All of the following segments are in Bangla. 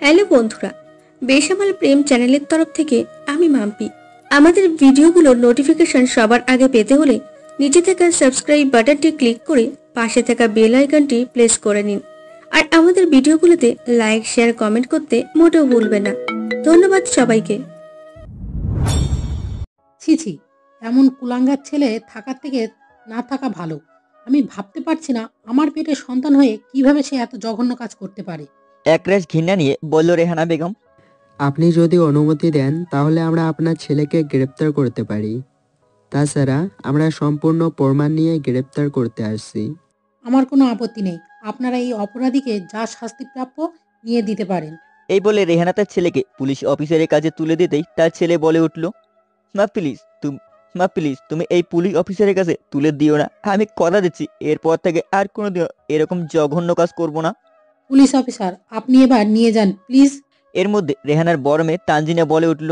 হ্যালো বন্ধুরা, বেসামাল প্রেম চ্যানেলের তরফ থেকে আমি মাম্পি। আমাদের ভিডিওগুলোর নোটিফিকেশন সবার আগে পেতে হলে নিচে থাকা সাবস্ক্রাইব বাটনটি ক্লিক করে পাশে থাকা বেল আইকনটি প্রেস করে নিন। আর আমাদের ভিডিওগুলোতে লাইক, শেয়ার, কমেন্ট করতে মোটেও ভুলবেন না। ধন্যবাদ সবাইকে। ছি ছি, এমন কুলাঙ্গার ছেলে থাকার থেকে না থাকা ভালো। আমি ভাবতে পারছি না আমার পেটে সন্তান হয়ে কিভাবে সে এত জঘন্য কাজ করতে পারে। একরাশ ঘৃণা নিয়ে বলল রেহানা বেগম। আপনি যদি অনুমতি দেন তাহলে আমরা আপনার ছেলেকে গ্রেপ্তার করতে পারি। তাছাড়া আমরা সম্পূর্ণ প্রমাণ নিয়ে গ্রেপ্তার করতে আসছি। আমার কোনো আপত্তি নেই, আপনারা এই অপরাধীকে যা শাস্তি প্রাপ্য নিয়ে দিতে পারেন। এই বলে রেহানা তার ছেলেকে পুলিশ অফিসারের কাছে তুলে দিতেই তার ছেলে বলে উঠল, মা প্লিজ তুমি এই পুলিশ অফিসারের কাছে তুলে দিও না। আমি কথা দিচ্ছি এরপর থেকে আর কোনোদিন এরকম জঘন্য কাজ করব না। পুলিশ অফিসার, আপনি এবার নিয়ে যান প্লিজ। এর মধ্যে রেহানার বড় মেয়ে তানজিনা বলে উঠল,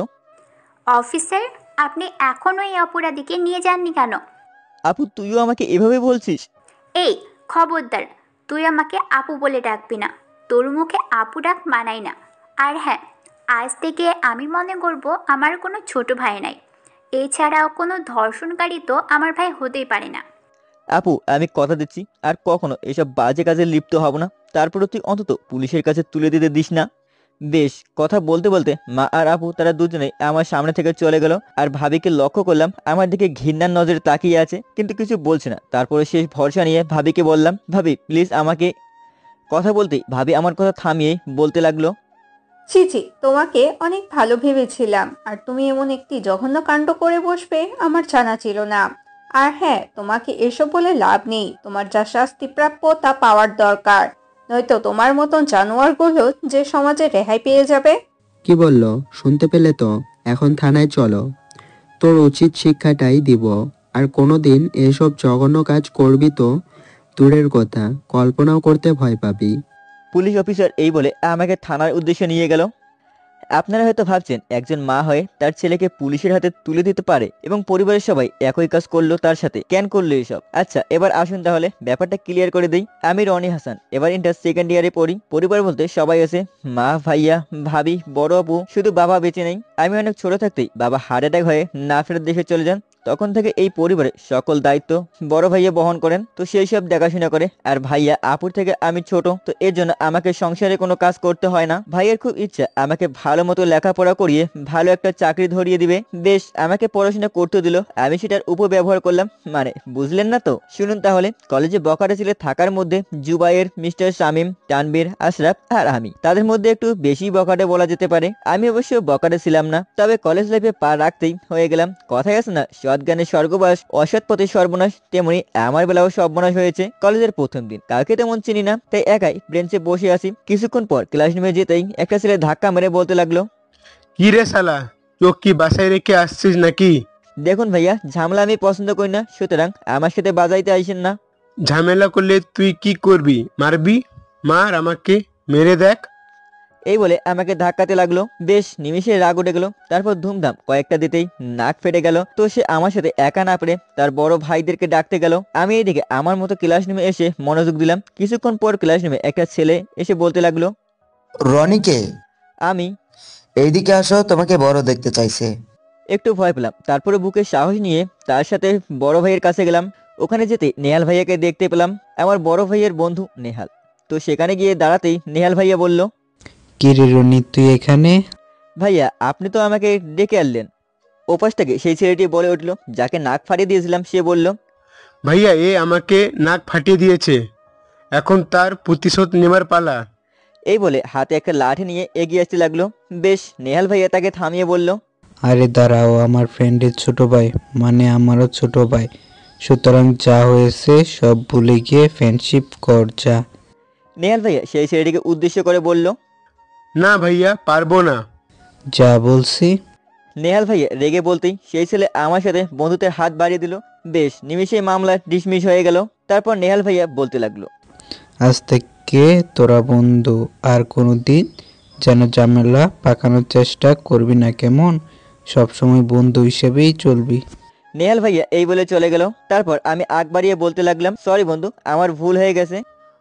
অফিসার, আপনি এখনো এই অপরাধীকে নিয়ে যাননি কেন? আপু তুইও আমাকে এভাবে বলছিস? এই খবরদার, তুই আমাকে আপু বলে ডাকবি না। তোর মুখে আপু ডাক মানাই না। আর হ্যাঁ, আজ থেকে আমি মনে করব আমার কোনো ছোট ভাই নাই। এছাড়াও কোনো ধর্ষণকারী তো আমার ভাই হতেই পারে না। আপু আমি কথা দিচ্ছি আর কখনো এসব বাজে কাজে লিপ্ত হব না। তারপরে তুই অন্তত পুলিশের কাছে তুলে দিতে দিস না। বেশ, কথা বলতে বলতে মা আর আপু তারা দুজনেই আমার সামনে থেকে চলে গেল। আর ভাবিকে লক্ষ্য করলাম আমার দিকে ঘৃণার নজরে তাকিয়ে আছে, কিন্তু কিছু বলছে না। তারপরে শেষ ভরসা নিয়ে ভাবিকে বললাম, ভাবি প্লিজ আমাকে। কথা বলতেই ভাবি আমার কথা থামিয়ে বলতে লাগলো, ছি ছি, তোমাকে অনেক ভালো ভেবেছিলাম, আর তুমি এমন একটি জঘন্য কাণ্ড করে বসবে আমার জানা ছিল না। আর হ্যাঁ, তোমাকে এসব বলে লাভ নেই। তোমার যা শাস্তি প্রাপ্য তা পাওয়ার দরকার, নয়তো তোমার মতন জানোয়ারগুলো যে সমাজে রেহাই পেয়ে যাবে। কি বললো শুনতে পেলে তো? এখন থানায় চলো, তোর উচিত শিক্ষাটাই দিব। আর কোনোদিন এসব জঘন্য কাজ করবি তো দূরের কথা, কল্পনাও করতে ভয় পাবি। পুলিশ অফিসার এই বলে আমাকে থানার উদ্দেশ্যে নিয়ে গেল। আপনারা হয়তো ভাবছেন একজন মা হয়ে তার ছেলেকে পুলিশের হাতে তুলে দিতে পারে এবং পরিবারের সবাই একই কাজ করলো তার সাথে। কেন করলো এসব? আচ্ছা এবার আসুন তাহলে ব্যাপারটা ক্লিয়ার করে দেই। আমি রনি হাসান, এবার ইন্টার সেকেন্ড ইয়ারে পড়ি। পরিবার বলতে সবাই আছে, মা, ভাইয়া, ভাবি, বড় আপু, শুধু বাবা বেঁচে নেই। আমি অনেক ছোট থাকতেই বাবা হার্ট অ্যাটাক হয়ে না ফেরত দেশে চলে যান। তখন থেকে এই পরিবারের সকল দায়িত্ব বড় ভাইয়া বহন করেন, তো সেই সব দেখাশোনা করে। আর ভাইয়া আপুর থেকে আমি ছোট, তো এর জন্য আমাকে সংসারে কোনো কাজ করতে হয় না। ভাইয়ের খুব ইচ্ছা আমাকে ভালো মতো লেখাপড়া করিয়ে ভালো একটা চাকরি ধরিয়ে দিবে। বেশ, আমাকে পড়াশোনা করতে দিল, আমি সেটার উপব্যবহার করলাম। মানে বুঝলেন না তো? শুনুন তাহলে। কলেজে বখাটে ছেলে থাকার মধ্যে জুবাইর, মিস্টার শামিম, তানবীর, আশরাফ আর আমি, তাদের মধ্যে একটু বেশি বখাটে বলা যেতে পারে। আমি অবশ্য বখাটে ছিলাম না, তবে কলেজ লাইফে পা রাখতেই হয়ে গেলাম। কথাই আছে না, সৎ জ্ঞানে স্বর্গবাস, অসৎ পথে সর্বনাশ, তেমনি আমার বেলাও সর্বনাশ হয়েছে। কলেজের প্রথম দিন, কাউকে তেমন চিনি না, তাই একাই বেঞ্চে বসে আছি। কিছুক্ষণ পর ক্লাস নেমে যেতেই একটা ছেলে ধাক্কা মেরে বলতে লাগলো, কি রে শালা, চোখ কি বাসায় রেখে আসছিস নাকি? দেখুন ভাইয়া, ঝামেলা আমি পছন্দ করি না, সুতরাং আমার সাথে বাজাইতে আইসেন না। ঝামেলা করলে তুই কি করবি? মারবি? মার আমাকে, মেরে দেখ। এই বলে আমাকে ধাক্কাতে লাগলো। বেশ, নিমিষে রাগ উঠে গেল। তারপর ধুমধাম কয়েকটা দিতেই নাক ফেটে গেল। তো সে আমার সাথে একা না পেরে তার বড় ভাইদেরকে ডাকতে গেল। আমি এইদিকে আমার মতো ক্লাস রুমে এসে মনোযোগ দিলাম। কিছুক্ষণ পর ক্লাস রুমে একটা ছেলে এসে বলতে লাগলো, রনিকে, আমি। এইদিকে আসো, তোমাকে বড় দেখতে চাইছে। একটু ভয় পেলাম, তারপরে বুকে সাহস নিয়ে তার সাথে বড় ভাইয়ের কাছে গেলাম। ওখানে যেতে নেহাল ভাইয়াকে দেখতে পেলাম, আমার বড় ভাইয়ের বন্ধু নেহাল। তো সেখানে গিয়ে দাঁড়াতেই নেহাল ভাইয়া বলল, কি রে রনি, তুই এখানে? ভাইয়া আপনি তো আমাকে ডেকে আনলেন। ওপাশ থেকে সেই ছেলেটি বলে উঠল, যাকে নাক ফাটিয়ে দিয়েছিলাম, সে বলল, ভাইয়া এ আমাকে নাক ফাটিয়ে দিয়েছে, এখন তার প্রতিশোধ নেবার পালা। এই বলে হাতে একটা লাঠি নিয়ে এগিয়ে আসতে লাগলো। বেশ, নেহাল ভাইয়া তাকে থামিয়ে বলল, আরে দাঁড়াও, আমার ফ্রেন্ডের ছোট ভাই, মানে আমারও ছোট ভাই, সুতরাং যা হয়েছে সব ভুলে গিয়ে ফ্রেন্ডশিপ কর যা। নেহাল ভাইয়া সেই ছেলেটিকে উদ্দেশ্য করে বলল, না ভাইয়া, পারবো না। যা বলছি। নেহাল ভাইয়া রেগে বলতেই সেই ছেলে আমার সাথে বন্ধুত্বের হাত বাড়িয়ে দিল। বেশ, নিমিষেই মামলা ডিসমিস হয়ে গেল। তারপর নেহাল ভাইয়া বলতে লাগলো, আজ থেকে তোরা বন্ধু, আর কোনোদিন যেন ঝামেলা পাকানোর চেষ্টা করবি না, কেমন? সবসময় বন্ধু হিসেবেই চলবি। নেহাল ভাইয়া এই বলে চলে গেল। তারপর আমি আগ বাড়িয়ে বলতে লাগলাম, সরি বন্ধু, আমার ভুল হয়ে গেছে।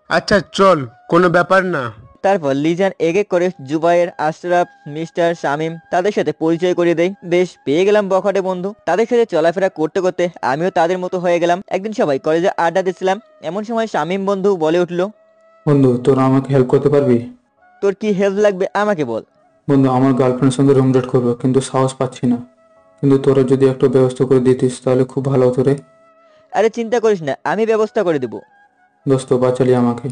আচ্ছা চল, কোনো ব্যাপার না। তারপর লিজান এক এক করে জুবাইর, আশরাফ, মিস্টার শামীম তাদের সাথে পরিচয় করিয়ে দেয়। বেশ পেয়ে গেলাম বখাটে বন্ধু। তাদের সাথে চলাফেরা করতে করতে আমিও তাদের মতো হয়ে গেলাম। একদিন সবাই কলেজে আড্ডা দিচ্ছিলাম, এমন সময় শামীম বন্ধু বলে উঠলো, বন্ধু তোরা আমাকে হেল্প করতে পারবি? তোর কি হেল্প লাগবে আমাকে বল। বন্ধু আমার গার্লফ্রেন্ডের সঙ্গে রুম ডেট করবো, কিন্তু সাহস পাচ্ছি না। কিন্তু তোরা যদি একটু ব্যবস্থা করে দিতিস তাহলে খুব ভালো হতো রে। আরে চিন্তা করিস না, আমি ব্যবস্থা করে দেবো। দোস্ত বাঁচালি আমাকে।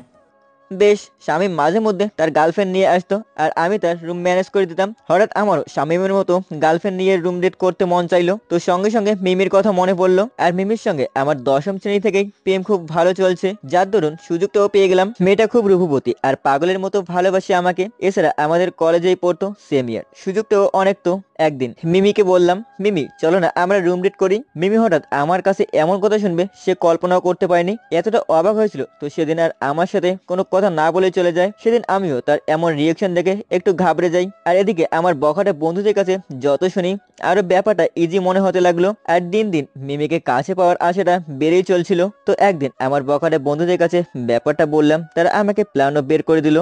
বেশ, শামীম মাঝে মধ্যে তার গার্লফ্রেন্ড নিয়ে আসতো আর আমি তার রুম ম্যানেজ করে দিতাম। হঠাৎ আমারও শামীমের মতো গার্লফ্রেন্ড নিয়ে রুম ডেট করতে মন চাইলো। তো সঙ্গে সঙ্গে মিমির কথা মনে পড়লো। আর মিমির সঙ্গে আমার 10ম শ্রেণী থেকেই প্রেম খুব ভালো চলছে, যার দরুন সুযোগটাও পেয়ে গেলাম। মেয়েটা খুব রূপবতী আর পাগলের মতো ভালোবাসে আমাকে। এছাড়া আমাদের কলেজেই পড়তো, সেম ইয়ার, সুযোগটাও অনেক। তো একদিন মিমিকে বললাম, মিমি চলো না আমরা রুম ডেট করি। মিমি হঠাৎ আমার কাছে এমন কথা শুনবে সে কল্পনাও করতে পারেনি। এতটা অবাক হয়েছিল। তো সেদিন আর আমার সাথে কোনো কথা না বলে চলে যায়। সেদিন আমিও তার এমন রিয়েকশন দেখে একটু ঘাবড়ে যাই। আর এদিকে আমার বখাটে বন্ধুদের কাছে যত শুনি আরো ব্যাপারটা ইজি মনে হতে লাগলো। আর দিন দিন মিমিকে কাছে পাওয়ার আশাটা বেড়েই চলছিল। তো একদিন আমার বখাটে বন্ধুদের কাছে ব্যাপারটা বললাম, তারা আমাকে প্ল্যানও বের করে দিল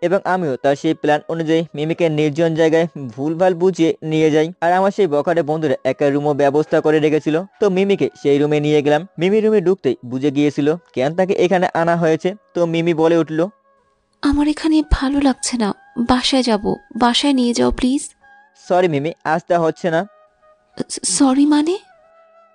এবং আমিও তার সেই প্ল্যান অনুযায়ী মিমিকে নির্জন জায়গায় ভুলভাল বুঝিয়ে নিয়ে যাই। আর আমার সেই বখাটে বন্ধুরা একটা রুমও ব্যবস্থা করে রেখেছিল। তো মিমিকে সেই রুমে নিয়ে গেলাম। মিমি রুমে ঢুকতেই বুঝে গিয়েছিল কেন তাকে এখানে আনা হয়েছে। তো মিমি বলে উঠলো, আমার এখানে ভালো লাগছে না, বাসায় যাব, বাসায় নিয়ে যাও প্লিজ। সরি মিমি, আজ তা হচ্ছে না। সরি মানে?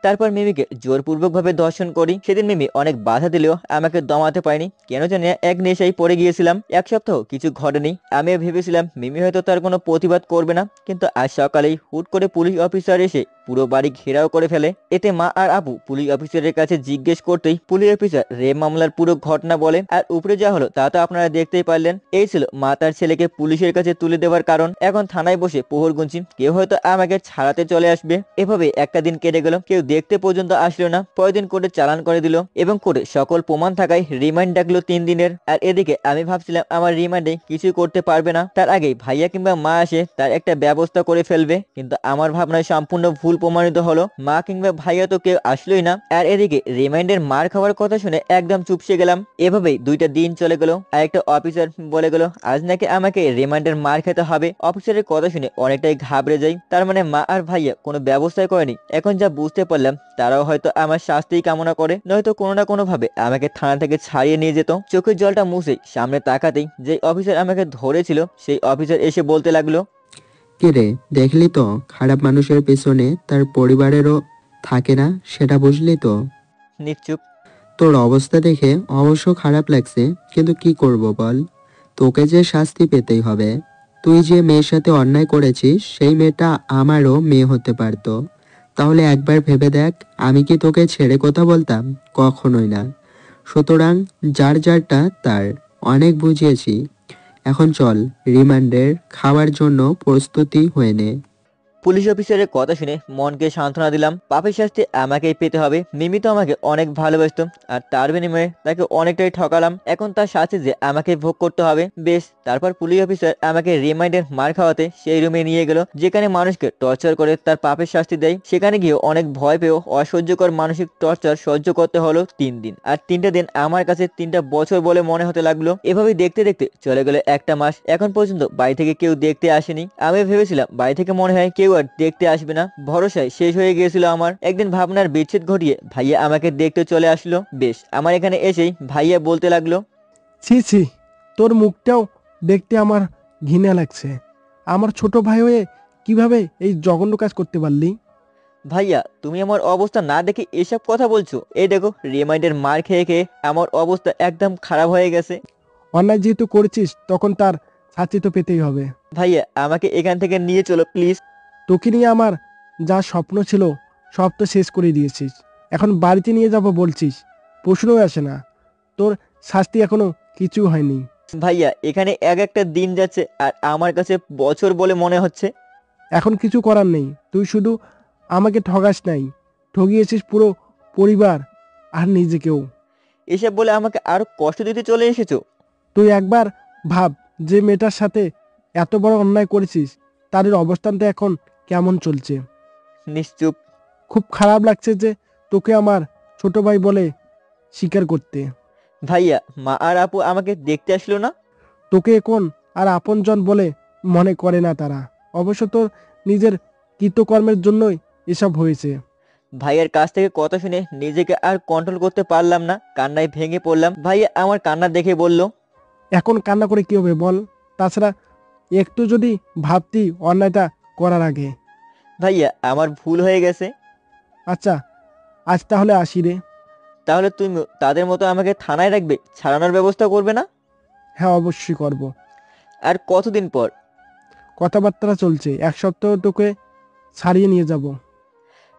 তারপর মিমিকে জোরপূর্বক ভাবে দর্শন করি। সেদিন মিমি অনেক বাধা দিলেও আমাকে দমাতে পারিনি। কেন জানি এক নেশায় পড়ে গিয়েছিলাম। এক সপ্তাহ কিছু ঘটেনি। আমিও ভেবেছিলাম মিমি হয়তো তার কোনো প্রতিবাদ করবে না, কিন্তু আজ সকালেই হুট করে পুলিশ অফিসার এসে পুরো বাড়ি ঘেরাও করে ফেলে। এতে মা আর আপু পুলিশ অফিসারের কাছে জিজ্ঞেস করতেই পুলিশ অফিসার রেপ মামলার পুরো ঘটনা বলে। আর উপরে যা হলো তা তো আপনারা দেখতেই পারলেন। এই ছিল মা তার ছেলেকে পুলিশের কাছে তুলে দেওয়ার কারণ। এখন থানায় বসে প্রহর গুনছি, কেউ হয়তো আমাকে ছাড়াতে চলে আসবে। এভাবে একটা দিন কেটে গেল, কেউ দেখতে পর্যন্ত আসলো না। পরের দিন কোর্টে চালান করে দিল এবং কোর্টে সকল প্রমাণ থাকায় রিমান্ড ডাকলো 3 দিনের। আর এদিকে আমি ভাবছিলাম আমার রিমান্ডে কিছুই করতে পারবে না, তার আগেই ভাইয়া কিংবা মা আসে তার একটা ব্যবস্থা করে ফেলবে। কিন্তু আমার ভাবনায় সম্পূর্ণ ভুল প্রমাণিত হলো। মা কিংবা ভাইয়া তো কেউ আসলোই না। আর এদিকে রিমান্ডের মার খাওয়ার কথা শুনে একদম চুপসে গেলাম। এভাবেই 2টা দিন চলে গেল। আর একটা অফিসার বলে গেল আজ নাকি আমাকে রিমান্ডের মার খেতে হবে। অফিসারের কথা শুনে অনেকটাই ঘাবড়ে যাই। তার মানে মা আর ভাইয়া কোনো ব্যবস্থাই করেনি। এখন যা বুঝতে পারলাম তারাও হয়তো আমার শাস্তিই কামনা করে, নয়তো কোনো না কোনো ভাবে আমাকে থানা থেকে ছাড়িয়ে নিয়ে যেত। চোখের জলটা মুছে সামনে তাকাতেই যে অফিসার আমাকে ধরেছিল সেই অফিসার এসে বলতে লাগলো, কিরে দেখলি তো, খারাপ মানুষের পেছনে তার পরিবারেরও থাকে না, সেটা বুঝলি তো? নিশ্চুপ। তোর অবস্থা দেখে অবশ্য খারাপ লাগছে, কিন্তু কি করব বল, তোকে যে শাস্তি পেতেই হবে। তুই যে মেয়ের সাথে অন্যায় করেছিস সেই মেয়েটা আমারও মেয়ে হতে পারতো। তাহলে একবার ভেবে দেখ, আমি কি তোকে ছেড়ে কথা বলতাম? কখনোই না। সুতরাং যার যারটা তার, অনেক বুঝিয়েছি। এখন চল, রিমান্ডের খাওয়ার জন্য প্রস্তুতি হয়ে নে। পুলিশ অফিসারের কথা শুনে মনকে সান্ত্বনা দিলাম। পাপের শাস্তি আমাকেই পেতে হবে। মিমি তো আমাকে অনেক ভালোবাসতো আর তার বিনিময়ে তাকে অনেকটাই ঠকালাম। এখন তার শাস্তি যে আমাকে ভোগ করতে হবে। বেশ, তারপর পুলিশ অফিসার আমাকে রিমান্ডের মার খাওয়াতে সেই রুমে নিয়ে গেল যেখানে মানুষকে টর্চার করে তার পাপের শাস্তি দেয়। সেখানে গিয়ে অনেক ভয় পেয়েও অসহ্যকর মানসিক টর্চার সহ্য করতে হলো 3 দিন। আর 3টা দিন আমার কাছে 3টা বছর বলে মনে হতে লাগলো। এভাবেই দেখতে দেখতে চলে গেল একটা মাস। এখন পর্যন্ত বাড়ি থেকে কেউ দেখতে আসেনি। আমি ভেবেছিলাম বাড়ি থেকে মনে হয় কেউ আর দেখতে আসবে না, ভরসায় শেষ হয়ে গিয়েছিল আমার। একদিন ভাবনার বিচ্ছেদ ঘটিয়ে ভাইয়া আমাকে দেখতে চলে আসলো। বেশ, আমার এখানে এসেই ভাইয়া বলতে লাগলো, ছি ছি, তোর মুখটাও দেখতে আমার ঘৃণা লাগছে। আমার ছোট ভাই হয়ে কিভাবে এই জঘন্য কাজ করতে পারলি? ভাইয়া তুমি আমার অবস্থা না দেখে এসব কথা বলছো? এই দেখো রিমান্ডের মার খেয়ে খেয়ে আমার অবস্থা একদম খারাপ হয়ে গেছে। অন্যায় যেহেতু করেছিস তখন তার শাস্তি তো পেতেই হবে। ভাইয়া আমাকে এখান থেকে নিয়ে চলো প্লিজ। তোকে নিয়ে আমার যা স্বপ্ন ছিল সব তো শেষ করে দিয়েছিস। এখন বাড়িতে নিয়ে যাব বলছিস, প্রশ্নই আসে না। তোর শাস্তি এখনো কিছু হয়নি। ভাইয়া এখানে একটা দিন যাচ্ছে আর আমার কাছে বছর বলে মনে হচ্ছে। এখন কিছু করার নেই। তুই শুধু আমাকে ঠগাস নাই, ঠগিয়েছিস পুরো পরিবার আর নিজেকেও। এসব বলে আমাকে আরো কষ্ট দিতে চলে এসেছো। তুই একবার ভাব, যে মেয়েটার সাথে এত বড় অন্যায় করেছিস তাদের অবস্থানটা এখন কেমন চলছে। নিশ্চুপ। খুব খারাপ লাগছে যে তোকে আমার ছোট ভাই বলে স্বীকার করতে। ভাইয়া মা আর আপু আমাকে দেখতে আসলো না? তোকে এখন আর আপনজন বলে মনে করে না তারা। অবশ্য তোর নিজের কৃতকর্মের জন্যই এসব হয়েছে। ভাইয়ের কাছ থেকে কথা শুনে নিজেকে আর কন্ট্রোল করতে পারলাম না, কান্নায় ভেঙে পড়লাম। ভাইয়া আমার কান্না দেখে বলল, এখন কান্না করে কি হবে বল? তাছাড়া একটু যদি ভাবতি অন্যায়টা করার আগে। ভাইয়া আমার ভুল হয়ে গেছে। আচ্ছা আজ তাহলে আসি রে। তাহলে তুমি তাদের মতো আমাকে থানায় রাখবে, ছাড়ানোর ব্যবস্থা করবে না? হ্যাঁ অবশ্যই করব। আর কতদিন পর? কথাবার্তা চলছে, 1 সপ্তাহ তোকে ছাড়িয়ে নিয়ে যাব।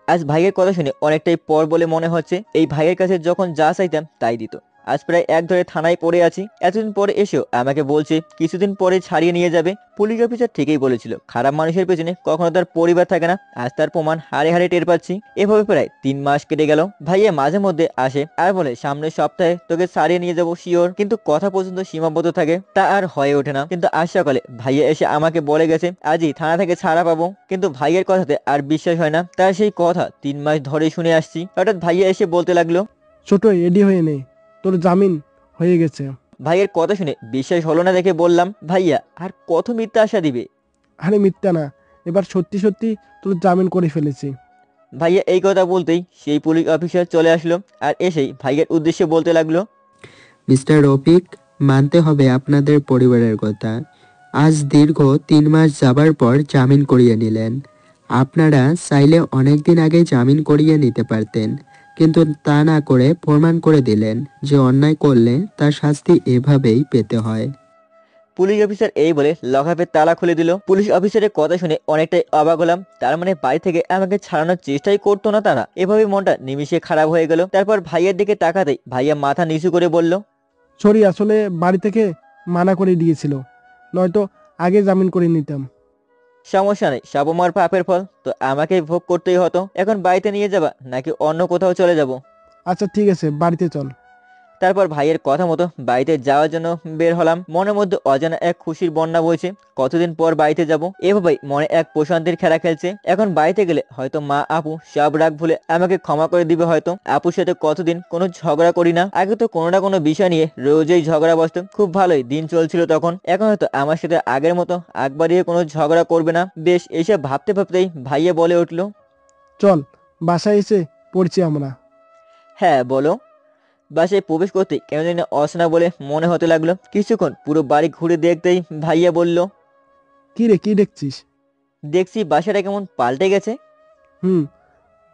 আজ ভাইয়ের কথা শুনে অনেকটাই পর বলে মনে হচ্ছে। এই ভাইয়ের কাছে যখন যা চাইতাম তাই দিত। আজ প্রায় 1 ধরে থানায় পড়ে আছি, এতদিন পরে এসেও আমাকে বলছে কিছুদিন পরে ছাড়িয়ে নিয়ে যাবে। পুলিশ অফিসার ঠিকই বলেছিল, খারাপ মানুষের পেছনে কখনো তার পরিবার থাকে না। আজ তার প্রমাণ হাড়ে হাড়ে টের পাচ্ছি। এভাবে প্রায় 3 মাস কেটে গেল। ভাইয়া মাঝে মধ্যে আসে আর বলে সামনের সপ্তাহে তোকে ছাড়িয়ে নিয়ে যাবো শিওর, কিন্তু কথা পর্যন্ত সীমাবদ্ধ থাকে, তা আর হয়ে ওঠে না। কিন্তু আজ সকালে ভাইয়া এসে আমাকে বলে গেছে আজই থানা থেকে ছাড়া পাবো, কিন্তু ভাইয়ের কথাতে আর বিশ্বাস হয় না। তার সেই কথা 3 মাস ধরে শুনে আসছি। হঠাৎ ভাইয়া এসে বলতে লাগলো, ছোট এডি হয়ে নে, তোর জামিন হয়ে গেছে। ভাইয়ের কথা শুনে বিশ্বাস হলো না দেখে বললাম, ভাইয়া আর কত মিথ্যা আশা দিবে? আরে মিথ্যা না, এবার সত্যি সত্যি তোর জামিন করে ফেলেছি। ভাইয়া এই কথা বলতেই সেই পুলিশ অফিসার চলে আসলো আর এসেই ভাইয়ের উদ্দেশ্যে বলতে লাগলো, মিস্টার রফিক, মানতে হবে আপনাদের পরিবারের কথা। আজ দীর্ঘ 3 মাস যাবার পর জামিন করিয়ে নিলেন। আপনারা চাইলে অনেকদিন আগে জামিন করিয়ে নিতে পারতেন, কিন্তু তা না করে প্রমাণ করে দিলেন যে অন্যায় করলে তার শাস্তি এভাবেই পেতে হয়। পুলিশ অফিসার এই বলে লকআপের তালা খুলে দিল। পুলিশ অফিসারের কথা শুনে অনেকটাই অবাক হলাম। তার মানে বাড়ি থেকে আমাকে ছাড়ানোর চেষ্টাই করতো না তারা। এভাবে মনটা নিমিষে খারাপ হয়ে গেল। তারপর ভাইয়ের দিকে তাকাতেই ভাইয়া মাথা নিচু করে বলল, সরি, আসলে বাড়ি থেকে মানা করে দিয়েছিল, নয়তো আগে জামিন করে নিতাম। সমস্যা নেই, সব আমার পাপের ফল তো আমাকে ভোগ করতেই হতো। এখন বাড়িতে নিয়ে যাবা নাকি অন্য কোথাও চলে যাব? আচ্ছা ঠিক আছে, বাড়িতে চল। তারপর ভাইয়ের কথা মতো বাড়িতে যাওয়ার জন্য বের হলাম। মনের মধ্যে অজানা এক খুশির বন্যা বইছে। কতদিন পর বাড়িতে যাব, এভাবেই মনে এক প্রশান্তির খেলা খেলছে। এখন বাড়িতে গেলে হয়তো মা আপু সব রাগ ভুলে আমাকে ক্ষমা করে দিবে হয়তো। আপুর সাথে কতদিন কোনো ঝগড়া করি না। আগে তো কোনো না কোনো বিষয় নিয়ে রোজই ঝগড়া বসতো, খুব ভালোই দিন চলছিল তখন। এখন হয়তো আমার সাথে আগের মতো আগ বাড়িয়ে কোনো ঝগড়া করবে না। বেশ, এইসব ভাবতে ভাবতেই ভাইয়া বলে উঠলো, চল বাসায় এসে পড়ছি আমরা। হ্যাঁ বলো। বাসায় প্রবেশ করতে কেন জানি অচেনা বলে মনে হতে লাগলো। কিছুক্ষণ পুরো বাড়ি ঘুরে দেখতেই ভাইয়া বলল, কি রে, কি দেখছিস? দেখছি বাসাটা কেমন পাল্টে গেছে।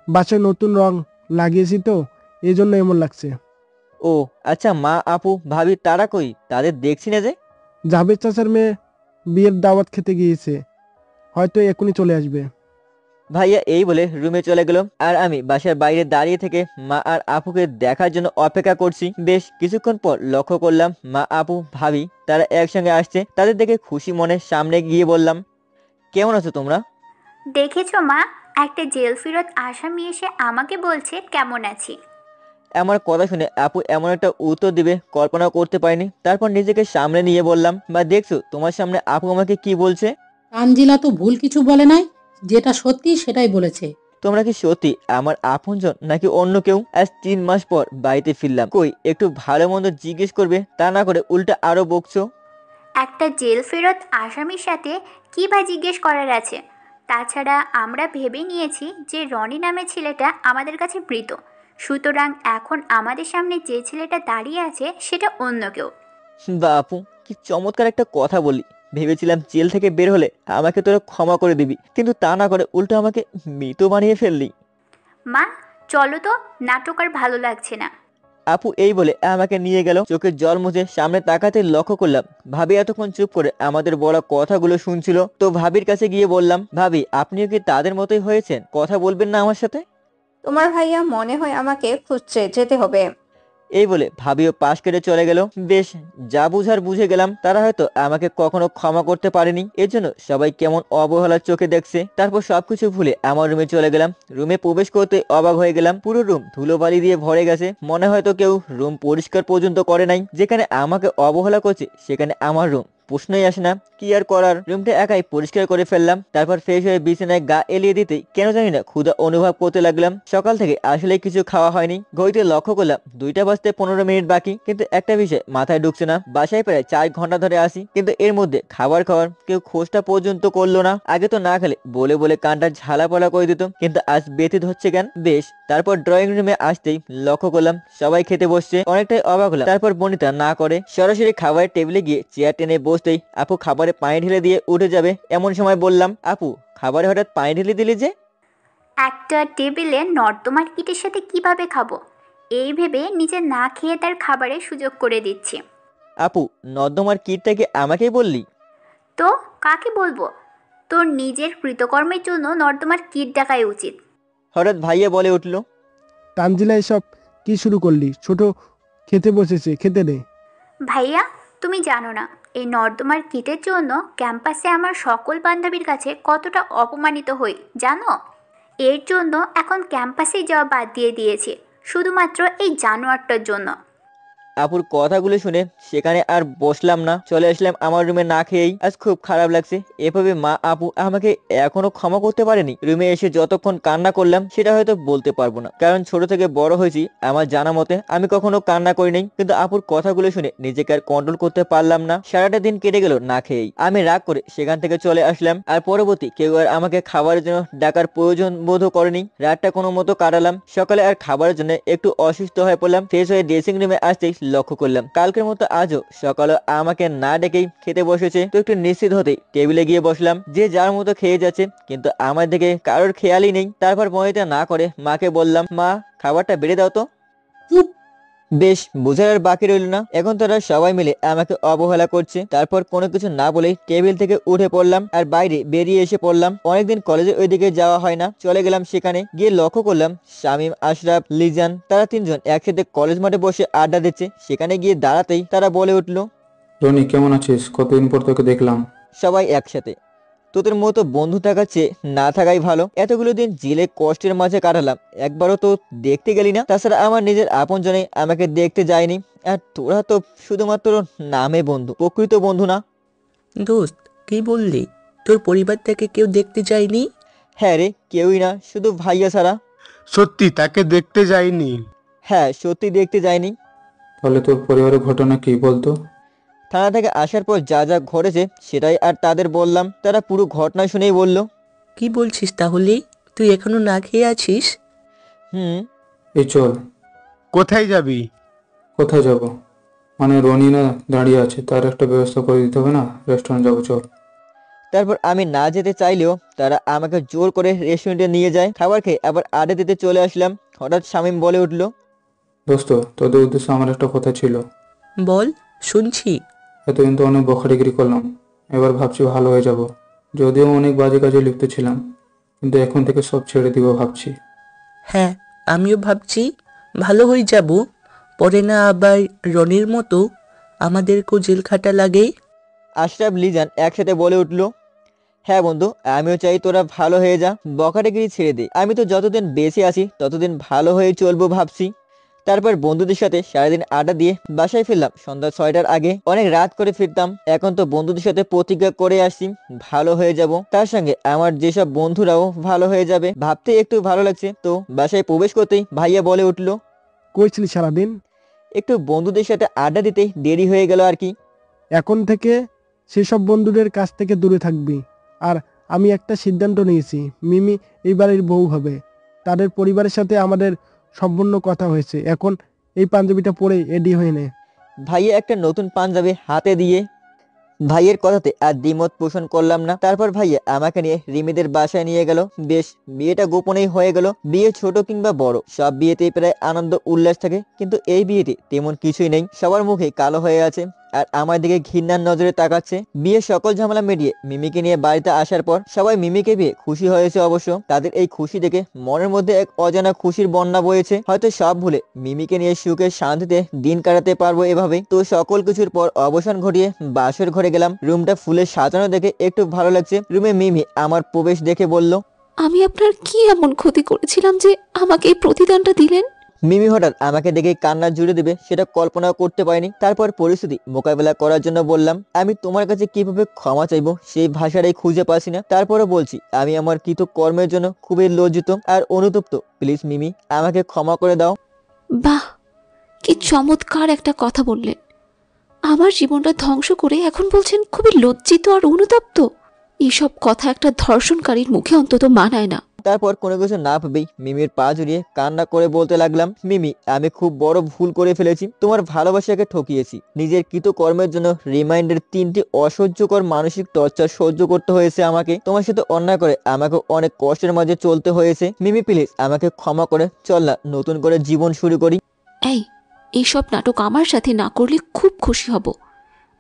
বাসায় নতুন রং লাগিয়েছি তো, এই জন্য এমন লাগছে। ও আচ্ছা, মা আপু ভাবি তারা কই? তাদের দেখছি না যে। জাভেদ চাচার মেয়ে বিয়ের দাওয়াত খেতে গিয়েছে, হয়তো এখনই চলে আসবে। ভাইয়া এই বলে রুমে চলে গেল আর আমি বাসার বাইরে দাঁড়িয়ে থেকে মা আর আপুকে দেখার জন্য অপেক্ষা করছি। বেশ কিছুক্ষণ পর লক্ষ্য করলাম মা আপু ভাবি তারা একসঙ্গে আসছে। তাদের দেখে খুশি মনে সামনে গিয়ে বললাম, কেমন আছো তোমরা? দেখেছো মা, একটা জেল ফেরত আসামি এসে আমাকে বলছে কেমন আছি। আমার কথা শুনে আপু এমন একটা উত্তর দিবে কল্পনা করতে পারিনি। তারপর নিজেকে সামনে নিয়ে বললাম, বা দেখছো তোমার সামনে আপু আমাকে কি বলছে? তানজিলা তো ভুল কিছু বলে নাই, যেটা সত্যি সেটাই বলেছে। তোমরা কি সত্যি আমার আপনজন নাকি অন্য কেউ? আজ 3 মাস পর বাড়িতে ফিরলাম, কই একটু ভালো মন্দ জিজ্ঞেস করবে, তা না করে উল্টা আরো বকছো। একটা জেল ফেরত আসামির সাথে কী বা জিজ্ঞেস করার আছে? তাছাড়া আমরা ভেবে নিয়েছি যে রনি নামের ছেলেটা আমাদের কাছে মৃত, সুতরাং এখন আমাদের সামনে যে ছেলেটা দাঁড়িয়ে আছে সেটা অন্য কেউ। বা আপু কি চমৎকার একটা কথা বলি। ভেবেছিলাম জেল থেকে বের হলে আমাকে তোরা ক্ষমা করে দিবি, কিন্তু তা না করে উল্টো আমাকে মৃত বানিয়ে ফেললি। মা চলো তো, নাটক আর ভালো লাগছে না। আপু এই বলে আমাকে নিয়ে গেল। চোখের জল মুছে সামনে তাকাতে লক্ষ্য করলাম ভাবি এতক্ষণ চুপ করে আমাদের বলা কথাগুলো শুনছিল। তো ভাবির কাছে গিয়ে বললাম, ভাবি আপনিও কি তাদের মতোই হয়েছেন? কথা বলবেন না আমার সাথে? তোমার ভাইয়া মনে হয় আমাকে খুঁজছে, যেতে হবে। এই বলে ভাবিও পাশ কেটে চলে গেল। বেশ, যা বুঝার বুঝে গেলাম। তারা হয়তো আমাকে কখনো ক্ষমা করতে পারেনি, এর জন্য সবাই কেমন অবহেলার চোখে দেখছে। তারপর সবকিছু ভুলে আমার রুমে চলে গেলাম। রুমে প্রবেশ করতে অবাক হয়ে গেলাম। পুরো রুম ধুলোবালি দিয়ে ভরে গেছে। মনে হয়তো কেউ রুম পরিষ্কার পর্যন্ত করে নাই। যেখানে আমাকে অবহেলা করছে সেখানে আমার রুম প্রশ্নই আসে না। কি আর করার, রুমটা একাই পরিষ্কার করে ফেললাম। তারপর ফ্রেশ হয়ে বিছানায় গা এলিয়ে দিতেই কেন জানি না ক্ষুধা অনুভব করতে লাগলাম। সকাল থেকে আসলে কিছু খাওয়া হয়নি। ঘড়িতে লক্ষ্য করলাম 2টা বাজতে 15 মিনিট বাকি, কিন্তু একটা বিষয় মাথায় ঢুকছে না। বাসায় প্রায় 4 ঘন্টা ধরে আসি, কিন্তু এর মধ্যে খাবার খাওয়ার কেউ খোঁজটা পর্যন্ত করলো না। আগে তো না খেলে বলে বলে কানটা ঝালাপালা করে দিত, কিন্তু আজ ব্যতীত হচ্ছে কেন। বেশ, তারপর ড্রয়িং রুমে আসতেই লক্ষ্য করলাম সবাই খেতে বসছে। অনেকটাই অবাক হলাম। তারপর বনিতা না করে সরাসরি খাবারের টেবিলে গিয়ে চেয়ার টেনে বসতেই আপু খাবারে পানি ঢেলে দিয়ে উঠে যাবে। এমন সময় বললাম, আপু খাবারে হঠাৎ পানি ঢেলে দিলি যে? একটা টেবিলে নর্দমার কিটের সাথে কিভাবে খাবো এই ভেবে নিজে না খেয়ে তার খাবারের সুযোগ করে দিচ্ছি। আপু নর্দমার কিটটাকে আমাকেই বললি? তো কাকে বলবো? তোর নিজের কৃতকর্মের জন্য নর্দমার কিট ডাকাই উচিত। হঠাৎ ভাইয়া বলে উঠল, তানজিলা এসব কি শুরু করলি? ছোট খেতে বসেছে, খেতে দে। ভাইয়া, তুমি জানো না এই নর্দমার কিটের জন্য ক্যাম্পাসে আমার সকল বান্ধবীর কাছে কতটা অপমানিত হই জানো? এর জন্য এখন ক্যাম্পাসে যাওয়া বাদ দিয়ে দিয়েছি, শুধুমাত্র এই জানোয়ারটার জন্য। আপুর কথাগুলো শুনে সেখানে আর বসলাম না, চলে আসলাম আমার রুমে না খেয়েই। আজ খুব খারাপ লাগছে। এভাবে মা আপু আমাকে এখনো ক্ষমা করতে পারেনি। রুমে এসে যতক্ষণ কান্না করলাম সেটা হয়তো বলতে পারবো না, কারণ ছোট থেকে বড় হয়েছি আমার জানা মতে আমি কখনো কান্না করি নাই। কিন্তু আপুর কথাগুলো শুনে নিজেকে আর কন্ট্রোল করতে পারলাম না। সারাটা দিন কেটে গেল না খেয়েই। আমি রাগ করে সেখান থেকে চলে আসলাম। আর পরবর্তী কেউ আর আমাকে খাবারের জন্য ডাকার প্রয়োজন বোধ করেনি। রাতটা কোনো মতো কাটালাম। সকালে আর খাবারের জন্য একটু অসুস্থ হয়ে পড়লাম। ফ্রেশ হয়ে ড্রেসিং রুমে আসতেই লক্ষ্য করলাম কালকের মতো আজও সকালে আমাকে না ডেকেই খেতে বসেছে। তো একটু নিশ্চিত হতেই টেবিলে গিয়ে বসলাম। যে যার মতো খেয়ে যাচ্ছে, কিন্তু আমার দিকে কারোর খেয়ালই নেই। তারপর বনিতা না করে মাকে বললাম, মা খাবারটা বেড়ে দাও তো। বেশ, বোঝার আর বাকি রইল না। এখন তারা সবাই মিলে আমাকে অবহেলা করছে। তারপর কোনো কিছু না বলেই টেবিল থেকে উঠে পড়লাম আর বাইরে বেরিয়ে এসে পড়লাম। অনেকদিন কলেজে ওইদিকে যাওয়া হয় না। চলে গেলাম সেখানে। গিয়ে লক্ষ্য করলাম শামীম, আশরাফ, লিজান তারা 3 জন একসাথে কলেজ মাঠে বসে আড্ডা দিচ্ছে। সেখানে গিয়ে দাঁড়াতেই তারা বলে উঠলো, রনি কেমন আছিস? কতদিন পর তোকে দেখলাম। সবাই একসাথে। তোদের মতো বন্ধু থাকার চেয়ে না থাকাই ভালো। এতগুলো দিন জেলে কষ্টের মাঝে কাটালাম, একবারও তো দেখতে গেলি না। তাছাড়া আমার নিজের আপনজনে আমাকে দেখতে যায়নি। আর তোরা তো শুধুমাত্র নামে বন্ধু, প্রকৃত বন্ধু না। দোস্ত, কি বললি? তোর পরিবার থেকে কেউ দেখতে যায়নি? হ্যাঁ রে, কেউই না, শুধু ভাইয়া ছাড়া। সত্যি তাকে দেখতে যাইনি? হ্যাঁ, সত্যি দেখতে যায়নি। তাহলে তোর পরিবারের ঘটনা কি বলতো? থানা থেকে আসার পর যা যা ঘটেছে সেটাই আর তাদের বললাম। তারা পুরো ঘটনা শুনেই বলল, কি বলছিস তাহলে? তুই এখনো না খেয়ে আছিস? এই চল। কোথায় যাবি? কোথায় যাব মানে? রনি না দাঁড়িয়ে আছে, তার একটা ব্যবস্থা করে দিতে হবে না? রেস্টুরেন্ট যাবো, চল। তারপর আমি না যেতে চাইলেও তারা আমাকে জোর করে রেস্টুরেন্টে নিয়ে যায়। খাবার খেয়ে আবার আড্ডা দিতে চলে আসলাম। হঠাৎ শামীম বলে উঠল, দোস্ত, তোদের উদ্দেশ্যে আমার একটা কথা ছিল। বল, শুনছি। এতদিন তো অনেক বখাটেগিরি করলাম, এবার ভাবছি ভালো হয়ে যাব। যদিও অনেক বাজে কাজে লিপ্ত ছিলাম, কিন্তু এখন থেকে সব ছেড়ে দিব ভাবছি। হ্যাঁ, আমিও ভাবছি ভালো হয়ে যাব। পরে না আবার রনির মতো আমাদেরকেও জেল খাটা লাগে। আশরাফ, লিজান একসাথে বলে উঠল, হ্যাঁ বন্ধু, আমিও চাই তোরা ভালো হয়ে যা, বখাটেগিরি ছেড়ে দে। আমি তো যতদিন বেঁচে আছি ততদিন ভালো হয়ে চলবো ভাবছি। তারপর বন্ধুদের সাথে সারাদিন আড্ডা দিয়ে বাসায় ফিরলাম সন্ধ্যা 6টার আগে। অনেক রাত করে ফিরতাম। এখন তো বন্ধুদের সাথে প্রতিজ্ঞা করে আসছি ভালো হয়ে যাব, তার সঙ্গে আমার যেসব বন্ধুরাও ভালো হয়ে যাবে। ভাবতে একটু ভালো লাগছে। তো বাসায় প্রবেশ করতেই ভাইয়া বলে উঠল, কই ছিলি সারাদিন? একটু বন্ধুদের সাথে আড্ডা দিতেই দেরি হয়ে গেল আর কি। এখন থেকে সেসব বন্ধুদের কাছ থেকে দূরে থাকবি। আর আমি একটা সিদ্ধান্ত নিয়েছি, মিমি এই বাড়ির বউ হবে। তাদের পরিবারের সাথে আমাদের সম্পূর্ণ কথা হয়েছে। এখন এই পাঞ্জাবিটা পরে রেডি হয়ে নে। ভাইয়া একটা নতুন পাঞ্জাবি হাতে দিয়ে ভাইয়ের কথাতে আর দ্বিমত পোষণ করলাম না। তারপর ভাইয়া আমাকে নিয়ে রিমিদের বাসায় নিয়ে গেল। বেশ, বিয়েটা গোপনেই হয়ে গেল। বিয়ে ছোট কিংবা বড়, সব বিয়েতেই প্রায় আনন্দ উল্লাস থাকে, কিন্তু এই বিয়েতে তেমন কিছুই নেই। সবার মুখে কালো হয়ে আছে আর আমার দিকে ঘৃণার নজরে তাকাচ্ছে। বিয়ের সকল ঝামেলা মিটিয়ে মিমিকে নিয়ে বাড়িতে আসার পর সবাই মিমিকে পেয়ে খুশি হয়েছে। অবশ্য তাদের এই খুশি দেখে মনের মধ্যে এক অজানা খুশির বন্যা বয়েছে। হয়তো সব ভুলে মিমিকে নিয়ে সুখে শান্তিতে দিন কাটাতে পারবো এভাবে। তো সকল কিছুর পর অবসান ঘটিয়ে বাসর ঘরে গেলাম। রুমটা ফুলে সাজানো দেখে একটু ভালো লাগছে। রুমে মিমি আমার প্রবেশ দেখে বলল, আমি আপনার কি এমন ক্ষতি করেছিলাম যে আমাকে এই প্রতিদানটা দিলেন? মিমি হঠাৎ আমাকে দেখে কান্না জুড়ে দেবে সেটা কল্পনা করতে পারিনি। তারপর পরিস্থিতি মোকাবেলা করার জন্য বললাম, আমি তোমার কাছে কিভাবে ক্ষমা চাইবো সেই ভাষাটাই খুঁজে পাচ্ছি না। তারপরে বলছি, আমি আমার কৃত কর্মের জন্য খুবই লজ্জিত আর অনুতপ্ত। প্লিজ মিমি, আমাকে ক্ষমা করে দাও। বাহ, কি চমৎকার একটা কথা বললেন। আমার জীবনটা ধ্বংস করে এখন বলছেন খুবই লজ্জিত আর অনুতপ্ত। এসব কথা একটা ধর্ষণকারীর মুখে অন্তত মানায় না। তারপর কোনো কিছু না ভেবেই মিমির পা জড়িয়ে কান্না করে বলতে লাগলাম, মিমি, আমি খুব বড় ভুল করে ফেলেছি। তোমার ভালোবাসাকে ঠকিয়েছি। নিজের কৃত কর্মের জন্য রিমাইন্ডের 3টি অসহ্যকর মানসিক টর্চার সহ্য করতে হয়েছে আমাকে। তোমার সাথে অন্যায় করে আমাকে অনেক কষ্টের মাঝে চলতে হয়েছে। মিমি প্লিজ আমাকে ক্ষমা করে চল না, নতুন করে জীবন শুরু করি। এইসব নাটক আমার সাথে না করলে খুব খুশি হব।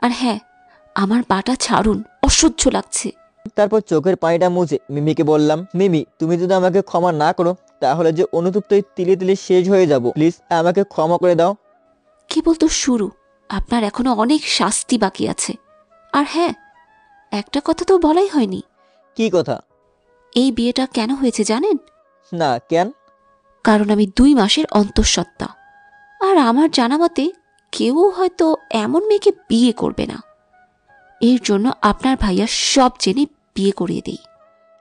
আর হ্যাঁ, আমার পাটা ছাড়ুন, অসহ্য লাগছে। তারপর চোখের পানিটা মুছে মিমিকে বললাম, মিমি, তুমি যদি আমাকে ক্ষমা না করো তাহলে যে অনুতপ্তই তিলে তিলে শেষ হয়ে যাব। প্লিজ আমাকে ক্ষমা করে দাও। কেবল তো শুরু, আপনার এখনো অনেক শাস্তি বাকি আছে। আর হ্যাঁ, একটা কথা তো বলাই হয়নি। কি কথা? এই বিয়েটা কেন হয়েছে জানেন? না, কেন? কারণ আমি 2 মাসের অন্তঃসত্ত্বা। আর আমার জানা মতে কেউ হয়তো এমন মেয়েকে বিয়ে করবে না। এর জন্য আপনার ভাইয়া সব জেনে বিয়ে করিয়ে দেই।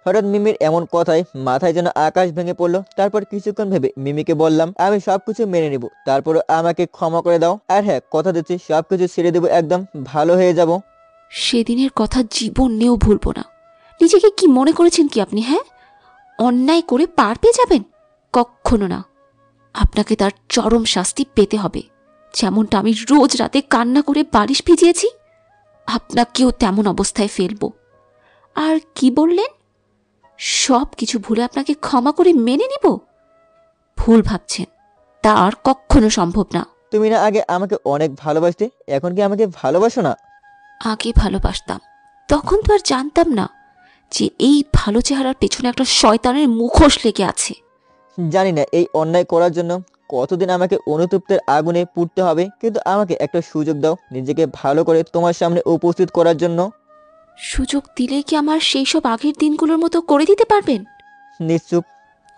হঠাৎ মিমির এমন কথায় মাথায় যেন আকাশ ভেঙে পড়লো। তারপর কিছুক্ষণ ভেবে মিমিকে বললাম, আমি সবকিছু মেনে নেব, তারপরে আমাকে ক্ষমা করে দাও। আর হ্যাঁ, কথা দিচ্ছি সবকিছু ছেড়ে দেবো, একদম ভালো হয়ে যাব। সেদিনের কথা জীবনেও ভুলবো না। নিজেকে কি মনে করেছেন কি আপনি? হ্যাঁ, অন্যায় করে পার পেয়ে যাবেন? কখনো না। আপনাকে তার চরম শাস্তি পেতে হবে। যেমনটা আমি রোজ রাতে কান্না করে বালিশ ভিজিয়েছি, আপনাকেও তেমন অবস্থায় ফেলবো। আর কি বললেন? সব কিছু ভুলে আপনাকে ক্ষমা করে মেনে নিব? ভুল ভাবছেন, তা আর কখনো সম্ভব না। তুমি না আগে আমাকে অনেক ভালোবাসতে, এখন কি আমাকে ভালোবাসো না? আগে ভালোবাসতাম, তখন তো আর জানতাম না যে এই ভালো চেহারার পেছনে একটা শয়তানের মুখোশ লেগে আছে। জানি না এই অন্যায় করার জন্য কতদিন আমাকে অনুতপ্তের আগুনে পুড়তে হবে, কিন্তু আমাকে একটা সুযোগ দাও নিজেকে ভালো করে তোমার সামনে উপস্থিত করার জন্য। সুযোগ দিলে কি আমার সেই সব আগের দিনগুলোর মতো করে দিতে পারবেন? নিশ্চুপ।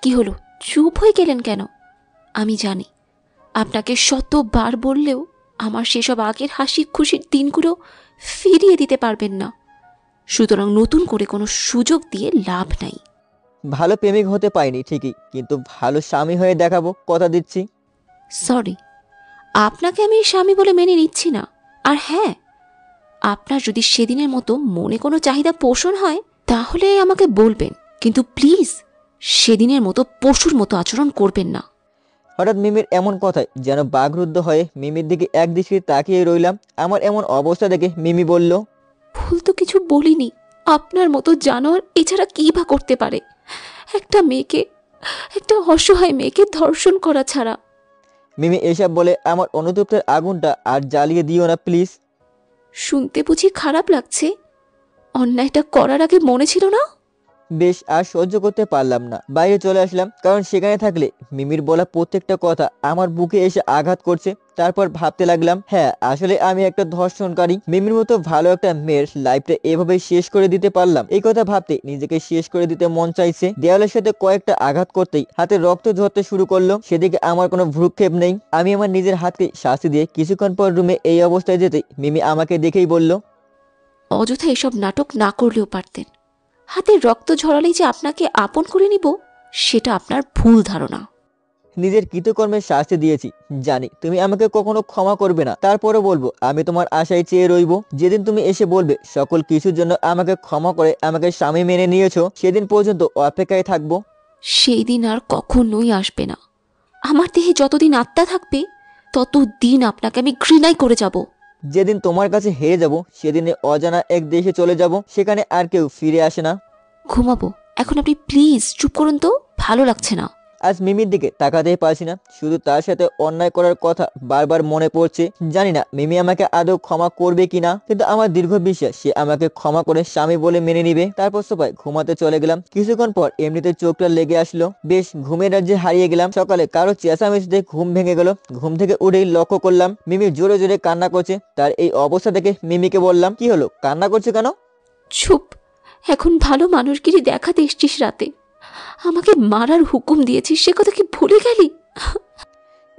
কি হলো, চুপ হয়ে গেলেন কেন? আমি জানি আপনাকে শতবার বললেও আমার সেসব আগের হাসি খুশির দিনগুলো ফিরিয়ে দিতে পারবেন না। সুতরাং নতুন করে কোনো সুযোগ দিয়ে লাভ নাই। ভালো প্রেমিক হতে পাইনি ঠিকই, কিন্তু ভালো স্বামী হয়ে দেখাবো, কথা দিচ্ছি। সরি, আপনাকে আমি স্বামী বলে মেনে নিচ্ছি না। আর হ্যাঁ, আপনার যদি সেদিনের মতো মনে কোনো চাহিদা পোষণ হয় তাহলে আমাকে বলবেন, কিন্তু প্লিজ সেদিনের মতো পশুর মতো আচরণ করবেন না। হঠাৎ মিমির এমন কথায় যেন বাগরুদ্ধ হয়ে মিমির দিকে এক দৃষ্টিতে তাকিয়ে রইলাম। আমার এমন অবস্থা দেখে মিমি বলল, ভুল তো কিছু বলিনি। আপনার মতো জানোয়ার এছাড়া কি বা করতে পারে একটা মেয়েকে, একটা অসহায় মেয়েকে ধর্ষণ করা ছাড়া। মিমি এসব বলে আমার অনুতপ্তের আগুনটা আর জ্বালিয়ে দিও না প্লিজ। শুনতে বুঝি খারাপ লাগছে? অন্যায়টা করার আগে মনে ছিল না? বেশ, আর সহ্য করতে পারলাম না, বাইরে চলে আসলাম। কারণ সেখানে থাকলে মিমির বলা প্রত্যেকটা কথা আমার বুকে এসে আঘাত করছে। তারপর ভাবতে লাগলাম, হ্যাঁ আসলে আমি একটা ধর্ষণকারী। মিমির মতো ভালো একটা মেয়ের লাইফটা এভাবে শেষ করে দিতে পারলাম, এই কথা ভাবতে নিজেকে শেষ করে দিতে মন চাইছে। দেওয়ালের সাথে কয়েকটা আঘাত করতেই হাতে রক্ত ঝরতে শুরু করলো। সেদিকে আমার কোনো ভ্রুক্ষেপ নেই। আমি আমার নিজের হাতকে শাস্তি দিয়ে কিছুক্ষণ পর রুমে এই অবস্থায় যেতেই মিমি আমাকে দেখেই বলল, অযথা এসব নাটক না করলেও পারতেন। হাতে রক্ত ঝরালেই যে আপনাকে আপন করে নিব, সেটা আপনার ভুল ধারণা। নিজের কৃতকর্মের শাস্তি দিয়েছি, জানি তুমি আমাকে কখনো ক্ষমা করবে না। তারপরে বলবো আমি তোমার আশায় চেয়ে রইব। যেদিন তুমি এসে বলবে সকল কিছুর জন্য আমাকে ক্ষমা করে আমাকে স্বামী মেনে নিয়েছো, সেদিন পর্যন্ত অপেক্ষায় থাকবো। সেই দিন আর কখনোই আসবে না। আমার দেহে যতদিন আত্মা থাকবে ততদিন আপনাকে আমি ঘৃণাই করে যাব। যেদিন তোমার কাছে হেরে যাব সেদিনে অজানা এক দেশে চলে যাব, সেখানে আর কেউ ফিরে আসে না। ঘুমাবো এখন, আপনি প্লিজ চুপ করুন তো, ভালো লাগছে না। আজ মিমির দিকে তাকাতেই পারছি না, শুধু তার সাথে অন্যায় করার কথা বারবার মনে পড়ছে। জানি না মিমি আমাকে আদৌ ক্ষমা করবে কিনা, কিন্তু আমার দীর্ঘ বিশ্বাস সে আমাকে ক্ষমা করে স্বামী বলে মেনে নিবে। তারপর সবাই ঘুমাতে চলে গেলাম। কিছুক্ষণ পর এমনিতে চোখটা লেগে আসলো, বেশ ঘুমের রাজ্যে হারিয়ে গেলাম। সকালে কারো চেঁচামেচিতে ঘুম ভেঙে গেল। ঘুম থেকে উঠেই লক্ষ্য করলাম মিমি জোরে জোরে কান্না করছে। তার এই অবস্থা দেখে মিমিকে বললাম, কি হলো, কান্না করছে কেন? চুপ, এখন ভালো মানুষগিরি দেখাতে এসছিস রাতে। আমাকে মারার হুকুম দিয়েছিস, সে কথা কি ভুলে গেলি?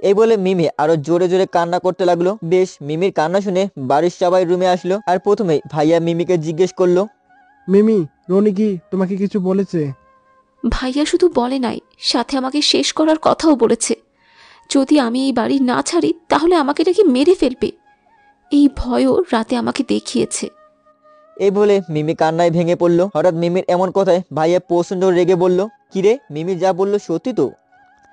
এই বলে মিমি আরো জোরে জোরে কান্না করতে লাগলো। বেশ, মিমির কান্না শুনে বাড়ির সবাই রুমে আসলো। আর প্রথমেই ভাইয়া মিমিকে জিজ্ঞেস করলো, মিমি, রনি কি তোমাকে কিছু বলেছে? ভাইয়া শুধু বলে নাই, সাথে আমাকে শেষ করার কথাও বলেছে। যদি আমি এই বাড়ি না ছাড়ি তাহলে আমাকে নাকি মেরে ফেলবে, এই ভয়ও রাতে আমাকে দেখিয়েছে। এই বলে মিমি কান্নায় ভেঙে পড়লো। হঠাৎ মিমির এমন কথায় ভাইয়া প্রচন্ড রেগে বলল, কিরে মিমি যা বললো সত্যি তো?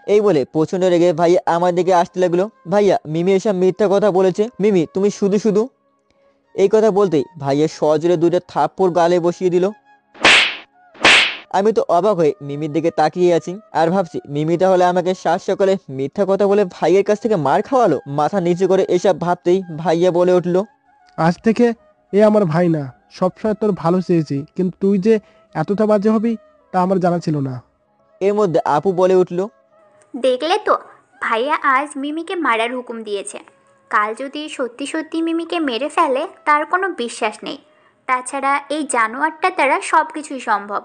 এই বলে প্রচন্ড রেগে ভাইয়া আমার দিকে আসতে লাগলো। ভাইয়া, মিমি এসব মিথ্যা কথা বলেছে। মিমি, তুমি শুধু শুধু। এই কথা বলতেই ভাইয়া সজোরে দুইটা থাপ্পড় গালে বসিয়ে দিল। আমি তো অবাক হয়ে মিমির দিকে তাকিয়ে আছি আর ভাবছি, মিমি তাহলে আমাকে সাত সকালে মিথ্যা কথা বলে ভাইয়ের কাছ থেকে মার খাওয়ালো। মাথা নিচু করে এসব ভাবতেই ভাইয়া বলে উঠলো, আজ থেকে এ আমার ভাই না, সবসময় তোর ভালো চেয়েছি, কিন্তু তুই যে এতটা বাজে হবি তা আমার জানা ছিল না। এর মধ্যে আপু বলে উঠলো, দেখলে তো, ভাইয়া আজ মিমিকে মারার হুকুম দিয়েছে। কাল যদি সত্যি সত্যি মিমিকে মেরে ফেলে তার কোনো বিশ্বাস নেই। তাছাড়া এই জানোয়ারটা দ্বারা সব কিছুই সম্ভব।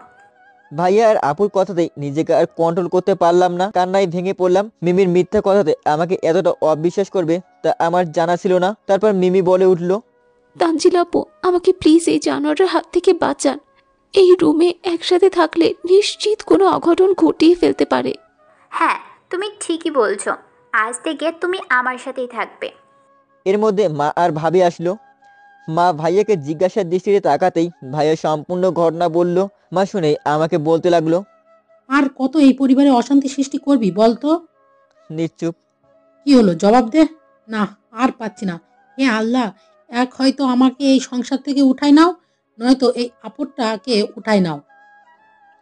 ভাইয়া আর আপুর কথাতেই নিজেকে আর কন্ট্রোল করতে পারলাম না, কান্নায় ভেঙে পড়লাম। মিমির মিথ্যা কথাতে আমাকে এতটা অবিশ্বাস করবে তা আমার জানা ছিল না। তারপর মিমি বলে উঠলো, তানজিল আপু, আমাকে প্লিজ এই জানোয়ারের হাত থেকে বাঁচান। এই রুমে একসাথে থাকলে নিশ্চিত কোনো অঘটন ঘটিয়ে ফেলতে পারে। হ্যাঁ, তুমি ঠিকই বলছো, আজ থেকে তুমি আমার সাথেই থাকবে। এর মধ্যে মা আর ভাবি আসলো। মা ভাইয়াকে জিজ্ঞাসার দৃষ্টিতে তাকাতেই ভাইয়া সম্পূর্ণ ঘটনা বলল। মা শুনে আমাকে বলতে লাগলো, আর কত এই পরিবারে অশান্তি সৃষ্টি করবি বলতো? নিশ্চুপ। কি হলো, জবাব দে। না, আর পাচ্ছি না। হে আল্লাহ, এক হয়তো আমাকে এই সংসার থেকে উঠাই নাও, নয়তো এই আপদটাকে উঠাই নাও।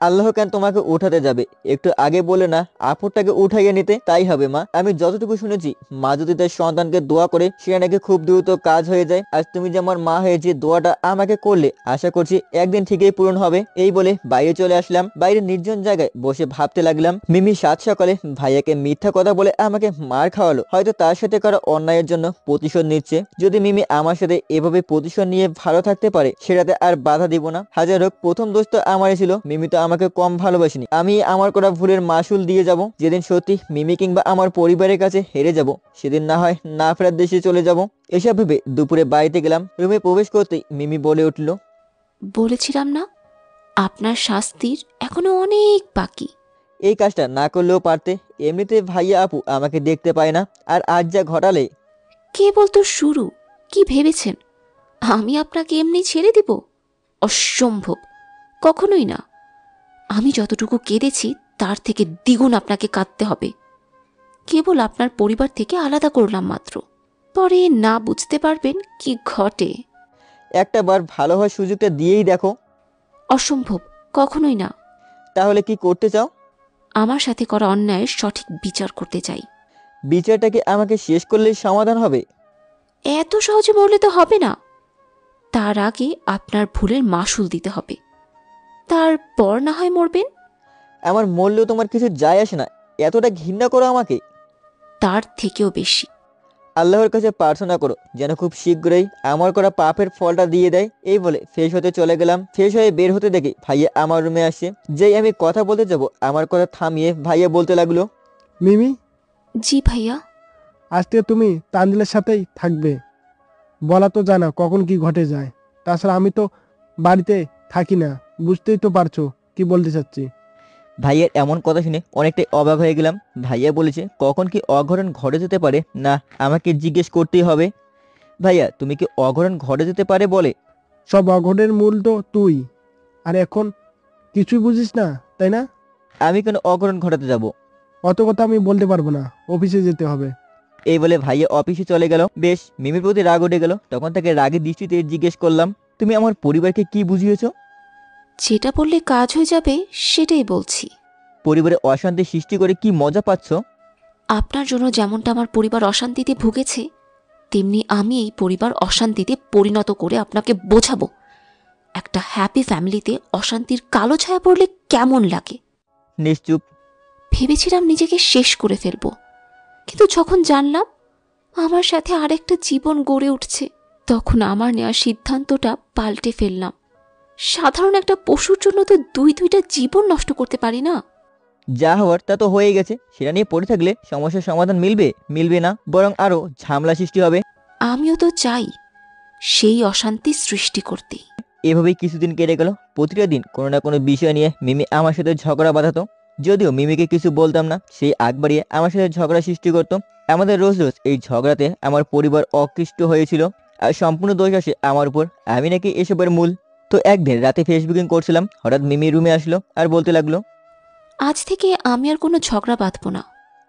আল্লাহ কেন তোমাকে উঠাতে যাবে? একটু আগে বলে না আপুরটাকে উঠাইয়ে নিতে? তাই হবে মা। আমি যতটুকু শুনেছি, মা যদি তার সন্তানকে দোয়া করে সেটা নাকি খুব দ্রুত কাজ হয়ে যায়। আজ তুমি যে আমার মা হয়ে যে দোয়াটা আমাকে করলে, আশা করছি একদিন ঠিকই পূরণ হবে। এই বলে বাইরে চলে আসলাম। বাইরে নির্জন জায়গায় বসে ভাবতে লাগলাম, মিমি সাত সকালে ভাইয়াকে মিথ্যা কথা বলে আমাকে মার খাওয়ালো, হয়তো তার সাথে করা অন্যায়ের জন্য প্রতিশোধ নিচ্ছে। যদি মিমি আমার সাথে এভাবে প্রতিশোধ নিয়ে ভালো থাকতে পারে, সেটাতে আর বাধা দিব না। হাজার হোক, প্রথম দোষ তো আমারই ছিল। মিমি তো আমাকে কম ভালোবাসিনি। আমি আমার করা ভুলের মাসুল দিয়ে যাব। যেদিন সত্যি মিমি কিংবা আমার পরিবারের কাছে হেরে যাব, সেদিন না হয় না ফেরার দেশে চলে যাব। এসব ভেবে দুপুরে বাড়িতে গেলাম। রুমে প্রবেশ করতেই মিমি বলে উঠল, বলেছিলাম না, আপনার শাস্তির এখনো অনেক বাকি। এই কাজটা না করলেও পারতে। এমনিতে ভাইয়া আপু আমাকে দেখতে পায় না, আর আজ যা ঘটালে। কেবল তো শুরু। কি ভেবেছেন আমি আপনাকে এমনি ছেড়ে দিব? অসম্ভব, কখনোই না। আমি যতটুকু কেঁদেছি তার থেকে দ্বিগুণ আপনাকে কাঁদতে হবে। কেবল আপনার পরিবার থেকে আলাদা করলাম মাত্র, পরে না বুঝতে পারবেন কি ঘটে। একটা বার ভালো হওয়ার সুযোগটা দিয়েই দেখো। অসম্ভব, কখনোই না। তাহলে কি করতে চাও? আমার সাথে করা অন্যায়ের সঠিক বিচার করতে চাই। বিচারটাকে আমাকে শেষ করলেই সমাধান হবে? এত সহজে মরলে তো হবে না। তার আগে আপনার ভুলের মাসুল দিতে হবে, তারপর না হয় মরবেন। আমার মরলেও তোমার কিছু যায় আসে না। এতটা ঘৃণা করো আমাকে? তার থেকেও বেশি। আল্লাহর কাছে প্রার্থনা করো যেন খুব শীঘ্রই আমার করা পাপের ফলটা দিয়ে দেয়। এই বলে ফ্রেশ হতে চলে গেলাম। ফ্রেশ হয়ে বের হতে দেখি ভাইয়া আমার রুমে আসে। যেই আমি কথা বলতে যাব, আমার কথা থামিয়ে ভাইয়া বলতে লাগলো, মিমি, জি ভাইয়া। আজকে তুমি তানজিলের সাথেই থাকবে। বলা তো জানা কখন কি ঘটে যায়। তাছাড়া আমি তো বাড়িতে থাকি না, বুঝতেই তো পারছো কি বলতে চাচ্ছি। ভাইয়ের এমন কথা শুনে অনেকটাই অবাক হয়ে গেলাম। ভাইয়া বলেছে কখন কি অঘটন ঘটে যেতে পারে, না আমাকে জিজ্ঞেস করতেই হবে। ভাইয়া, তুমি কি অঘটন ঘটে যেতে পারে বলে? সব অঘটনের মূল তো তুই, আর এখন কিছুই বুঝিস না, তাই না? আমি কেন অঘটন ঘটাতে যাব? অত কথা আমি বলতে পারবো না, অফিসে যেতে হবে। এই বলে ভাইয়া অফিসে চলে গেল। বেশ, মিমির প্রতি রাগ উঠে গেল। তখন তাকে রাগের দৃষ্টিতে জিজ্ঞেস করলাম, তুমি আমার পরিবারকে কি বুঝিয়েছো? যেটা বললে কাজ হয়ে যাবে সেটাই বলছি। পরিবারে অশান্তি সৃষ্টি করে কি মজা পাচ্ছ? আপনার জন্য যেমনটা আমার পরিবার অশান্তিতে ভুগেছে, তেমনি আমি এই পরিবার অশান্তিতে পরিণত করে আপনাকে বোঝাবো একটা হ্যাপি ফ্যামিলিতে অশান্তির কালো ছায়া পড়লে কেমন লাগে। নিশ্চুপ। ভেবেছিলাম নিজেকে শেষ করে ফেলবো, কিন্তু যখন জানলাম আমার সাথে আরেকটা জীবন গড়ে উঠছে, তখন আমার নেওয়া সিদ্ধান্তটা পাল্টে ফেললাম। সাধারণ একটা পশুর জন্য তো দুইটা জীবন নষ্ট করতে পারি না। যা হওয়ার তা তো হয়ে গেছে, সেটা নিয়ে পড়ে থাকলে সমস্যার সমাধান মিলবে না, বরং আরো ঝামেলা সৃষ্টি হবে। আমিও তো চাই সেই অশান্তি সৃষ্টি করতে। এভাবেই কিছুদিন কেটে গেল। প্রতিটা দিন কোনো না কোনো বিষয় নিয়ে মিমি আমার সাথে ঝগড়া বাঁধাতো। যদিও মিমিকে কিছু বলতাম না, সেই আগ বাড়িয়ে আমার সাথে ঝগড়া সৃষ্টি করতো। আমাদের রোজ রোজ এই ঝগড়াতে আমার পরিবার অকৃষ্ট হয়েছিল, আর সম্পূর্ণ দোষ আসে আমার উপর। আমি নাকি এসবের মূল। তো একদিন রাতে ফেসবুকিং করছিলাম, হঠাৎ মিমি রুমে আসলো আর বলতে লাগলো, আজ থেকে আমি আর কোনো ঝগড়া বাঁধবো না।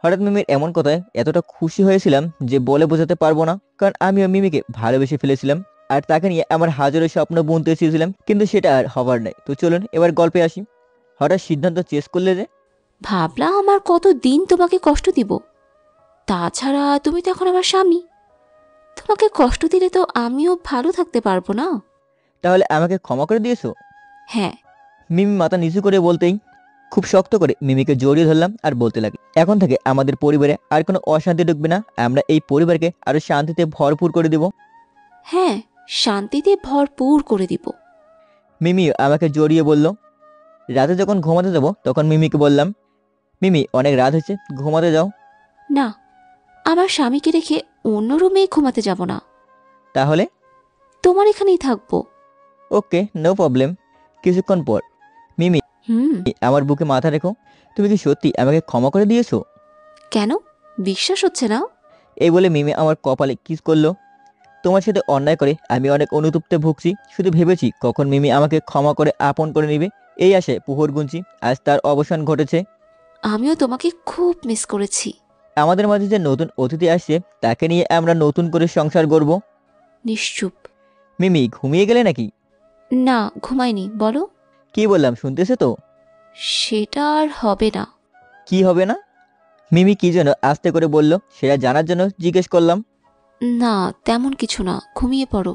হঠাৎ মিমির এমন কথায় এতটা খুশি হয়েছিলাম যে বলে বোঝাতে পারবো না, কারণ আমিও মিমিকে ভালোবেসে ফেলেছিলাম আর তাকে নিয়ে আমার হাজারো স্বপ্ন বুনতে চেয়েছিলাম, কিন্তু সেটা আর হবার নাই। তো চলুন এবার গল্পে আসি। হঠাৎ সিদ্ধান্ত চেঞ্জ করলে যে? ভাবলাম আমার কত দিন তোমাকে কষ্ট দিব, তাছাড়া তুমি তো এখন আমার স্বামী, তোমাকে কষ্ট দিলে তো আমিও ভালো থাকতে পারবো না। তাহলে আমাকে ক্ষমা করে দিয়েছো? হ্যাঁ। মিমি মাথা নিচু করে বলতেই খুব শক্ত করে মিমিকে জড়িয়ে ধরলাম আর বলতে লাগলাম, এখন থেকে আমাদের পরিবারে আর কোনো অশান্তি ঢুকবে না, আমরা এই পরিবারকে আরো শান্তিতে ভরপুর করে দিব। হ্যাঁ, শান্তিতে ভরপুর করে দিব। মিমি আমাকে জড়িয়ে বলল। রাতে যখন ঘুমাতে যাব তখন মিমিকে বললাম, মিমি অনেক রাত হয়েছে, ঘুমাতে যাও। না, আমার স্বামীকে রেখে অন্য রুমেই ঘুমাতে যাব না। তাহলে? তোমার এখানেই থাকবো। ওকে, নো প্রবলেম। কিছুক্ষণ পর, মিমি আমার বুকে মাথা রেখো, তুমি কি সত্যি আমাকে ক্ষমা করে দিয়েছো? কেন, বিশ্বাস হচ্ছে না? এই বলে মিমি আমার কপালে কিস করলো। তোমার সাথে অন্যায় করে আমি অনেক অনুতপ্তে ভুগছি, শুধু ভেবেছি কখন মিমি আমাকে ক্ষমা করে আপন করে নিবে, এই আশায় পুহর গুনছি। আজ তার অবসান ঘটেছে। আমিও তোমাকে খুব মিস করেছি। আমাদের মাঝে যে নতুন অতিথি আসছে তাকে নিয়ে আমরা নতুন করে সংসার গড়ব। নিশ্চুপ। মিমি ঘুমিয়ে গেলে নাকি? না, ঘুমাইনি। বলো। কি বললাম শুনতেছে তো? সেটা আর হবে না। কি হবে না? মিমি কি যেন আস্তে করে বলল, সেটা জানার জন্য জিজ্ঞেস করলাম। না, তেমন কিছু না, ঘুমিয়ে পড়ো।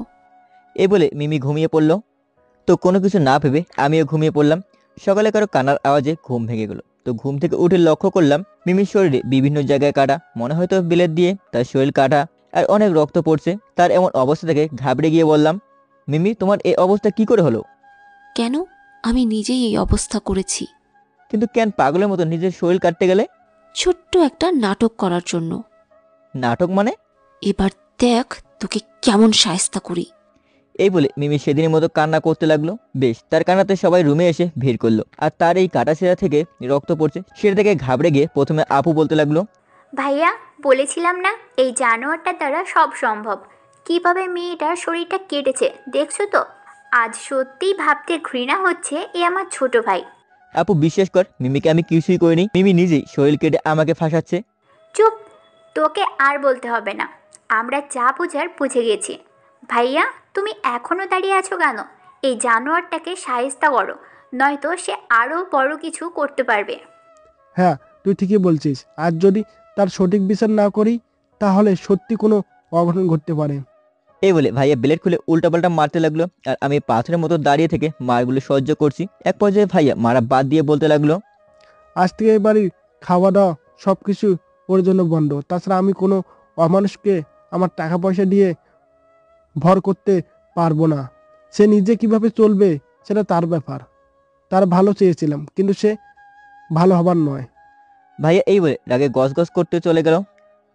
এ বলে মিমি ঘুমিয়ে পড়ল। তো কোনো কিছু না ভেবে আমিও ঘুমিয়ে পড়লাম। সকালে কারো কান্নার আওয়াজে ঘুম ভেঙে গেল। তো ঘুম থেকে উঠে লক্ষ্য করলাম মিমির শরীরে বিভিন্ন জায়গায় কাটা, মনে হয়তো বিলেত দিয়ে তার শরীর কাটা আর অনেক রক্ত পড়ছে। তার এমন অবস্থা থেকে ঘাবড়ে গিয়ে বললাম, মিমি তোমার এই অবস্থা কি করে হলো? কেন, আমি নিজেই এই অবস্থা করেছি। কিন্তু কেন পাগলের মতো নিজের শরীর কাটতে গেলে? ছোট্ট একটা নাটক করার জন্য। নাটক মানে? এবার দেখ তোকে কেমন শায়েস্তা করি। এই বলে মিমি সেদিনের মতো কান্না করতে লাগলো। বেশ, তার কান্নাতে সবাই রুমে এসে ভিড় করলো। আর তার এই কাটা ছেঁড়া থেকে রক্ত পড়ছে, সেটা থেকে ঘাবড়ে গিয়ে প্রথমে আপু বলতে লাগলো, ভাইয়া বলেছিলাম না এই জানোয়ারটার দ্বারা সব সম্ভব। কিভাবে মেয়েটার শরীরটা কেটেছে দেখছো তো? আজ সত্যিই ভাবতে ঘৃণা হচ্ছে এ আমার ছোট ভাই। আপু বিশ্বাস কর, মিমিকে আমি কিছুই করিনি, মিমি নিজেই শরীর কেটে আমাকে ফাঁসাচ্ছে। চুপ, তোকে আর বলতে হবে না, আমরা যা বোঝার বুঝে গেছি। ভাইয়া তুমি এখনও দাঁড়িয়ে আছো কেন? এই জানোয়ারটাকে শায়েস্তা করো, নয়তো সে আরও বড় কিছু করতে পারবে। হ্যাঁ, তুই ঠিকই বলছিস। আজ যদি তার সঠিক বিচার না করি তাহলে সত্যি কোনো অঘটন ঘটতে পারে। এই বলে ভাইয়া ব্লেড খুলে উল্টাপাল্টা মারতে লাগলো, আর আমি পাথরের মতো দাঁড়িয়ে থেকে মারগুলো সহ্য করছি। এক পর্যায়ে ভাইয়া মারা বাদ দিয়ে বলতে লাগলো, আজ থেকে এই বাড়ির খাওয়া দাওয়া সব কিছু ওর জন্য বন্ধ। তাছাড়া আমি কোনো অমানুষকে আমার টাকা পয়সা দিয়ে ভর করতে পারবো না। সে নিজে কিভাবে চলবে সেটা তার ব্যাপার। তার ভালো চেয়েছিলাম, কিন্তু সে ভালো হবার নয়। ভাইয়া এই বলে রাগে গজগজ করতে চলে গেল।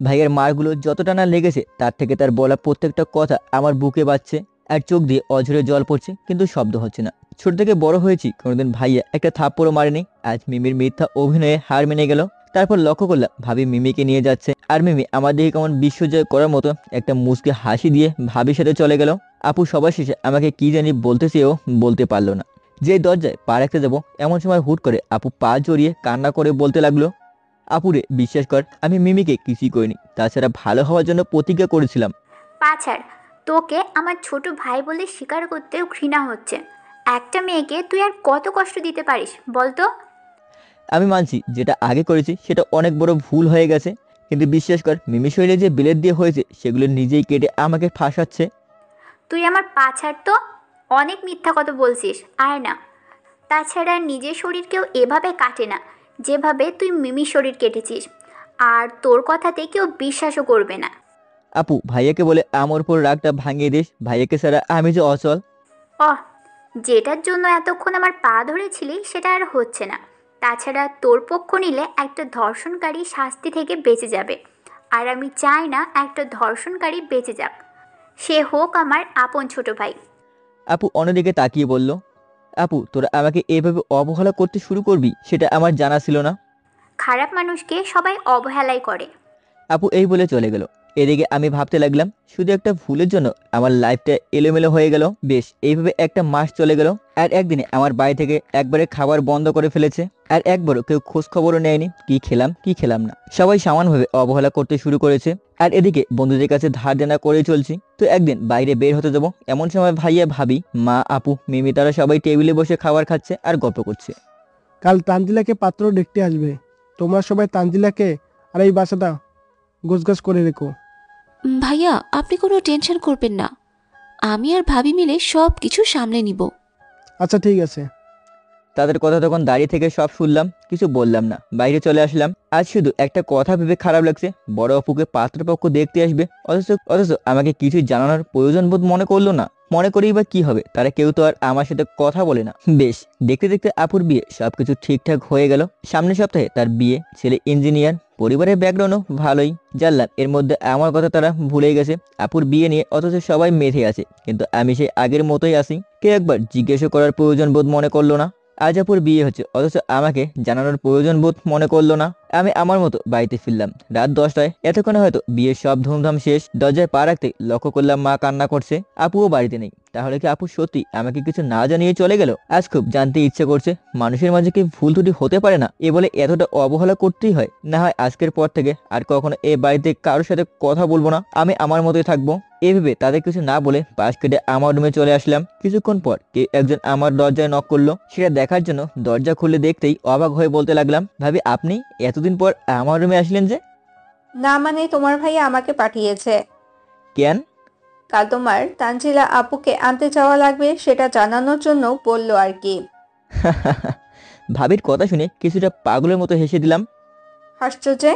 ভাইয়ের মারগুলো যতটা না লেগেছে তার থেকে তার বলা প্রত্যেকটা কথা আমার বুকে বাজছে, আর চোখ দিয়ে অঝরে জল পড়ছে, কিন্তু শব্দ হচ্ছে না। ছোট থেকে বড় হয়েছি, কোনোদিন ভাইয়া একটা থাপ্পড়ও মারেনি। আজ মিমির মিথ্যা অভিনয়ে হার মেনে গেল। তারপর লক্ষ্য করলাম ভাবি মিমিকে নিয়ে যাচ্ছে, আর মিমি আমার দিকে কেমন বিশ্বজয় করার মতো একটা মুচকে হাসি দিয়ে ভাবির সাথে চলে গেল। আপু সবার শেষে আমাকে কি জানি বলতে চেয়েও বলতে পারলো না। যে দরজায় পা রাখতে যাবো এমন সময় হুট করে আপু পা জড়িয়ে কান্না করে বলতে লাগলো, আপুরে বিশ্বাস কর, আমি মিমিকে কিছুই করিনি, তাছাড়া ভালো হওয়ার জন্য প্রতিজ্ঞা করেছিলাম। পাছাড়, তোকে আমার ছোট ভাই বলে স্বীকার করতেও ঘৃণা হচ্ছে। একটা মেয়েকে তুই আর কত কষ্ট দিতে পারিস বলতো? আমি মানছি যেটা আগে করেছি সেটা অনেক বড় ভুল হয়ে গেছে, কিন্তু বিশ্বাস কর মিমি শরীরে যে ব্লেড দিয়ে হয়েছে সেগুলো নিজেই কেটে আমাকে ফাঁসাচ্ছে। তুই আমার পাছাড় তো, অনেক মিথ্যা কথা বলছিস। আর না, তাছাড়া নিজের শরীরকেও এভাবে কাটে না যেভাবে তুই মিমির শরীর কেটেছিস, আর তোর কথাতে কেউ বিশ্বাসও করবে না। আপু ভাইয়াকে বলে আমার উপর রাগটা ভাঙিয়ে দিস, ভাইয়াকে ছাড়া আমি যে অচল। যেটার জন্য এতক্ষণ আমার পা ধরেছিলি সেটা আর হচ্ছে না। তাছাড়া তোর পক্ষ নিলে একটা ধর্ষণকারী শাস্তি থেকে বেঁচে যাবে, আর আমি চাই না একটা ধর্ষণকারী বেঁচে যাক, সে হোক আমার আপন ছোট ভাই। আপু অন্যদিকে তাকিয়ে বলল, আপু তোরা আমাকে এভাবে অবহেলা করতে শুরু করবি সেটা আমার জানা ছিল না। খারাপ মানুষকে সবাই অবহেলাই করে। আপু এই বলে চলে গেল। এদিকে আমি ভাবতে লাগলাম শুধু একটা ভুলের জন্য আমার লাইফটা এলোমেলো হয়ে গেল। বেশ এইভাবে একটা মাস চলে গেল, আর একদিনে আমার বাড়ি থেকে একবারে খাবার বন্ধ করে ফেলেছে, আর একবারও কেউ খোঁজ খবরও নেয়নি কি খেলাম না। সবাই সমানভাবে অবহেলা করতে শুরু করেছে, আর এদিকে বন্ধুদের কাছে ধার দেনা করে চলছি। তো একদিন বাইরে বের হতে যাবো, এমন সময় ভাইয়া ভাবি মা আপু মিমি তারা সবাই টেবিলে বসে খাবার খাচ্ছে আর গল্প করছে। কাল তানজিলাকে পাত্র দেখতে আসবে, তোমরা সবাই তানজিলাকে আর এই বাসাটা গোছগাছ করে রেখো। ভাইয়া আপনি কোনো টেনশন করবেন না, আমি আর ভাবি মিলে সব কিছু সামলে নিব। আচ্ছা ঠিক আছে। তাদের কথা তখন দাঁড়িয়ে থেকে সব শুনলাম, কিছু বললাম না, বাইরে চলে আসলাম। আজ শুধু একটা কথা ভেবে খারাপ লাগছে, বড় অপুকে পাত্রপক্ষ দেখতে আসবে, অথচ আমাকে কিছুই জানানোর প্রয়োজন বোধ মনে করলো না। মনে করেই বা কি হবে, তারা কেউ তো আর আমার সাথে কথা বলে না। বেশ দেখতে দেখতে আপুর বিয়ে সবকিছু ঠিকঠাক হয়ে গেল। সামনের সপ্তাহে তার বিয়ে, ছেলে ইঞ্জিনিয়ার, পরিবারের ব্যাকগ্রাউন্ডও ভালোই। জানলাম এর মধ্যে আমার কথা তারা ভুলে গেছে আপুর বিয়ে নিয়ে, অথচ সবাই মেধে আছে, কিন্তু আমি সেই আগের মতোই আছি। কেউ একবার জিজ্ঞাসা করার প্রয়োজন বোধ মনে করলো না। আজ আপুর বিয়ে হচ্ছে, অথচ আমাকে জানানোর প্রয়োজন বোধ মনে করলো না। আমি আমার মতো বাড়িতে ফিরলাম রাত 10টায়। এতক্ষণে হয়তো বিয়ের সব ধুমধাম শেষ। দরজায় পা রাখতে লক্ষ্য করলাম মা কান্না করছে, আপুও বাড়িতে নেই। তাহলে কি আপু সত্যি আমাকে কিছু না জানিয়ে চলে গেল? আজ খুব জানতে ইচ্ছে করছে, মানুষের মাঝে কি ভুল ত্রুটি হতে পারে না? এ বলে এতটা অবহেলা করতেই হয়? না হয় আজকের পর থেকে আর কখনো এ বাড়িতে কারোর সাথে কথা বলবো না, আমি আমার মতোই থাকবো। এভাবে তাদের কিছু না বলে পাশ কেটে আমার রুমে চলে আসলাম। কিছুক্ষণ পর কে একজন আমার দরজায় নক করলো। সেটা দেখার জন্য দরজা খুলে দেখতেই অবাক হয়ে বলতে লাগলাম, ভাবি আপনি এতদিন পর আমার রুমে আসলেন যে? না মানে তোমার ভাইয়া আমাকে পাঠিয়েছে। কেন? কাল তোমার তানজিলা আপুকে আনতে যাওয়া লাগবে সেটা জানানোর জন্য বললো আর কি। ভাবির কথা শুনে কিছুটা পাগলের মতো হেসে দিলাম। হাসছো যে?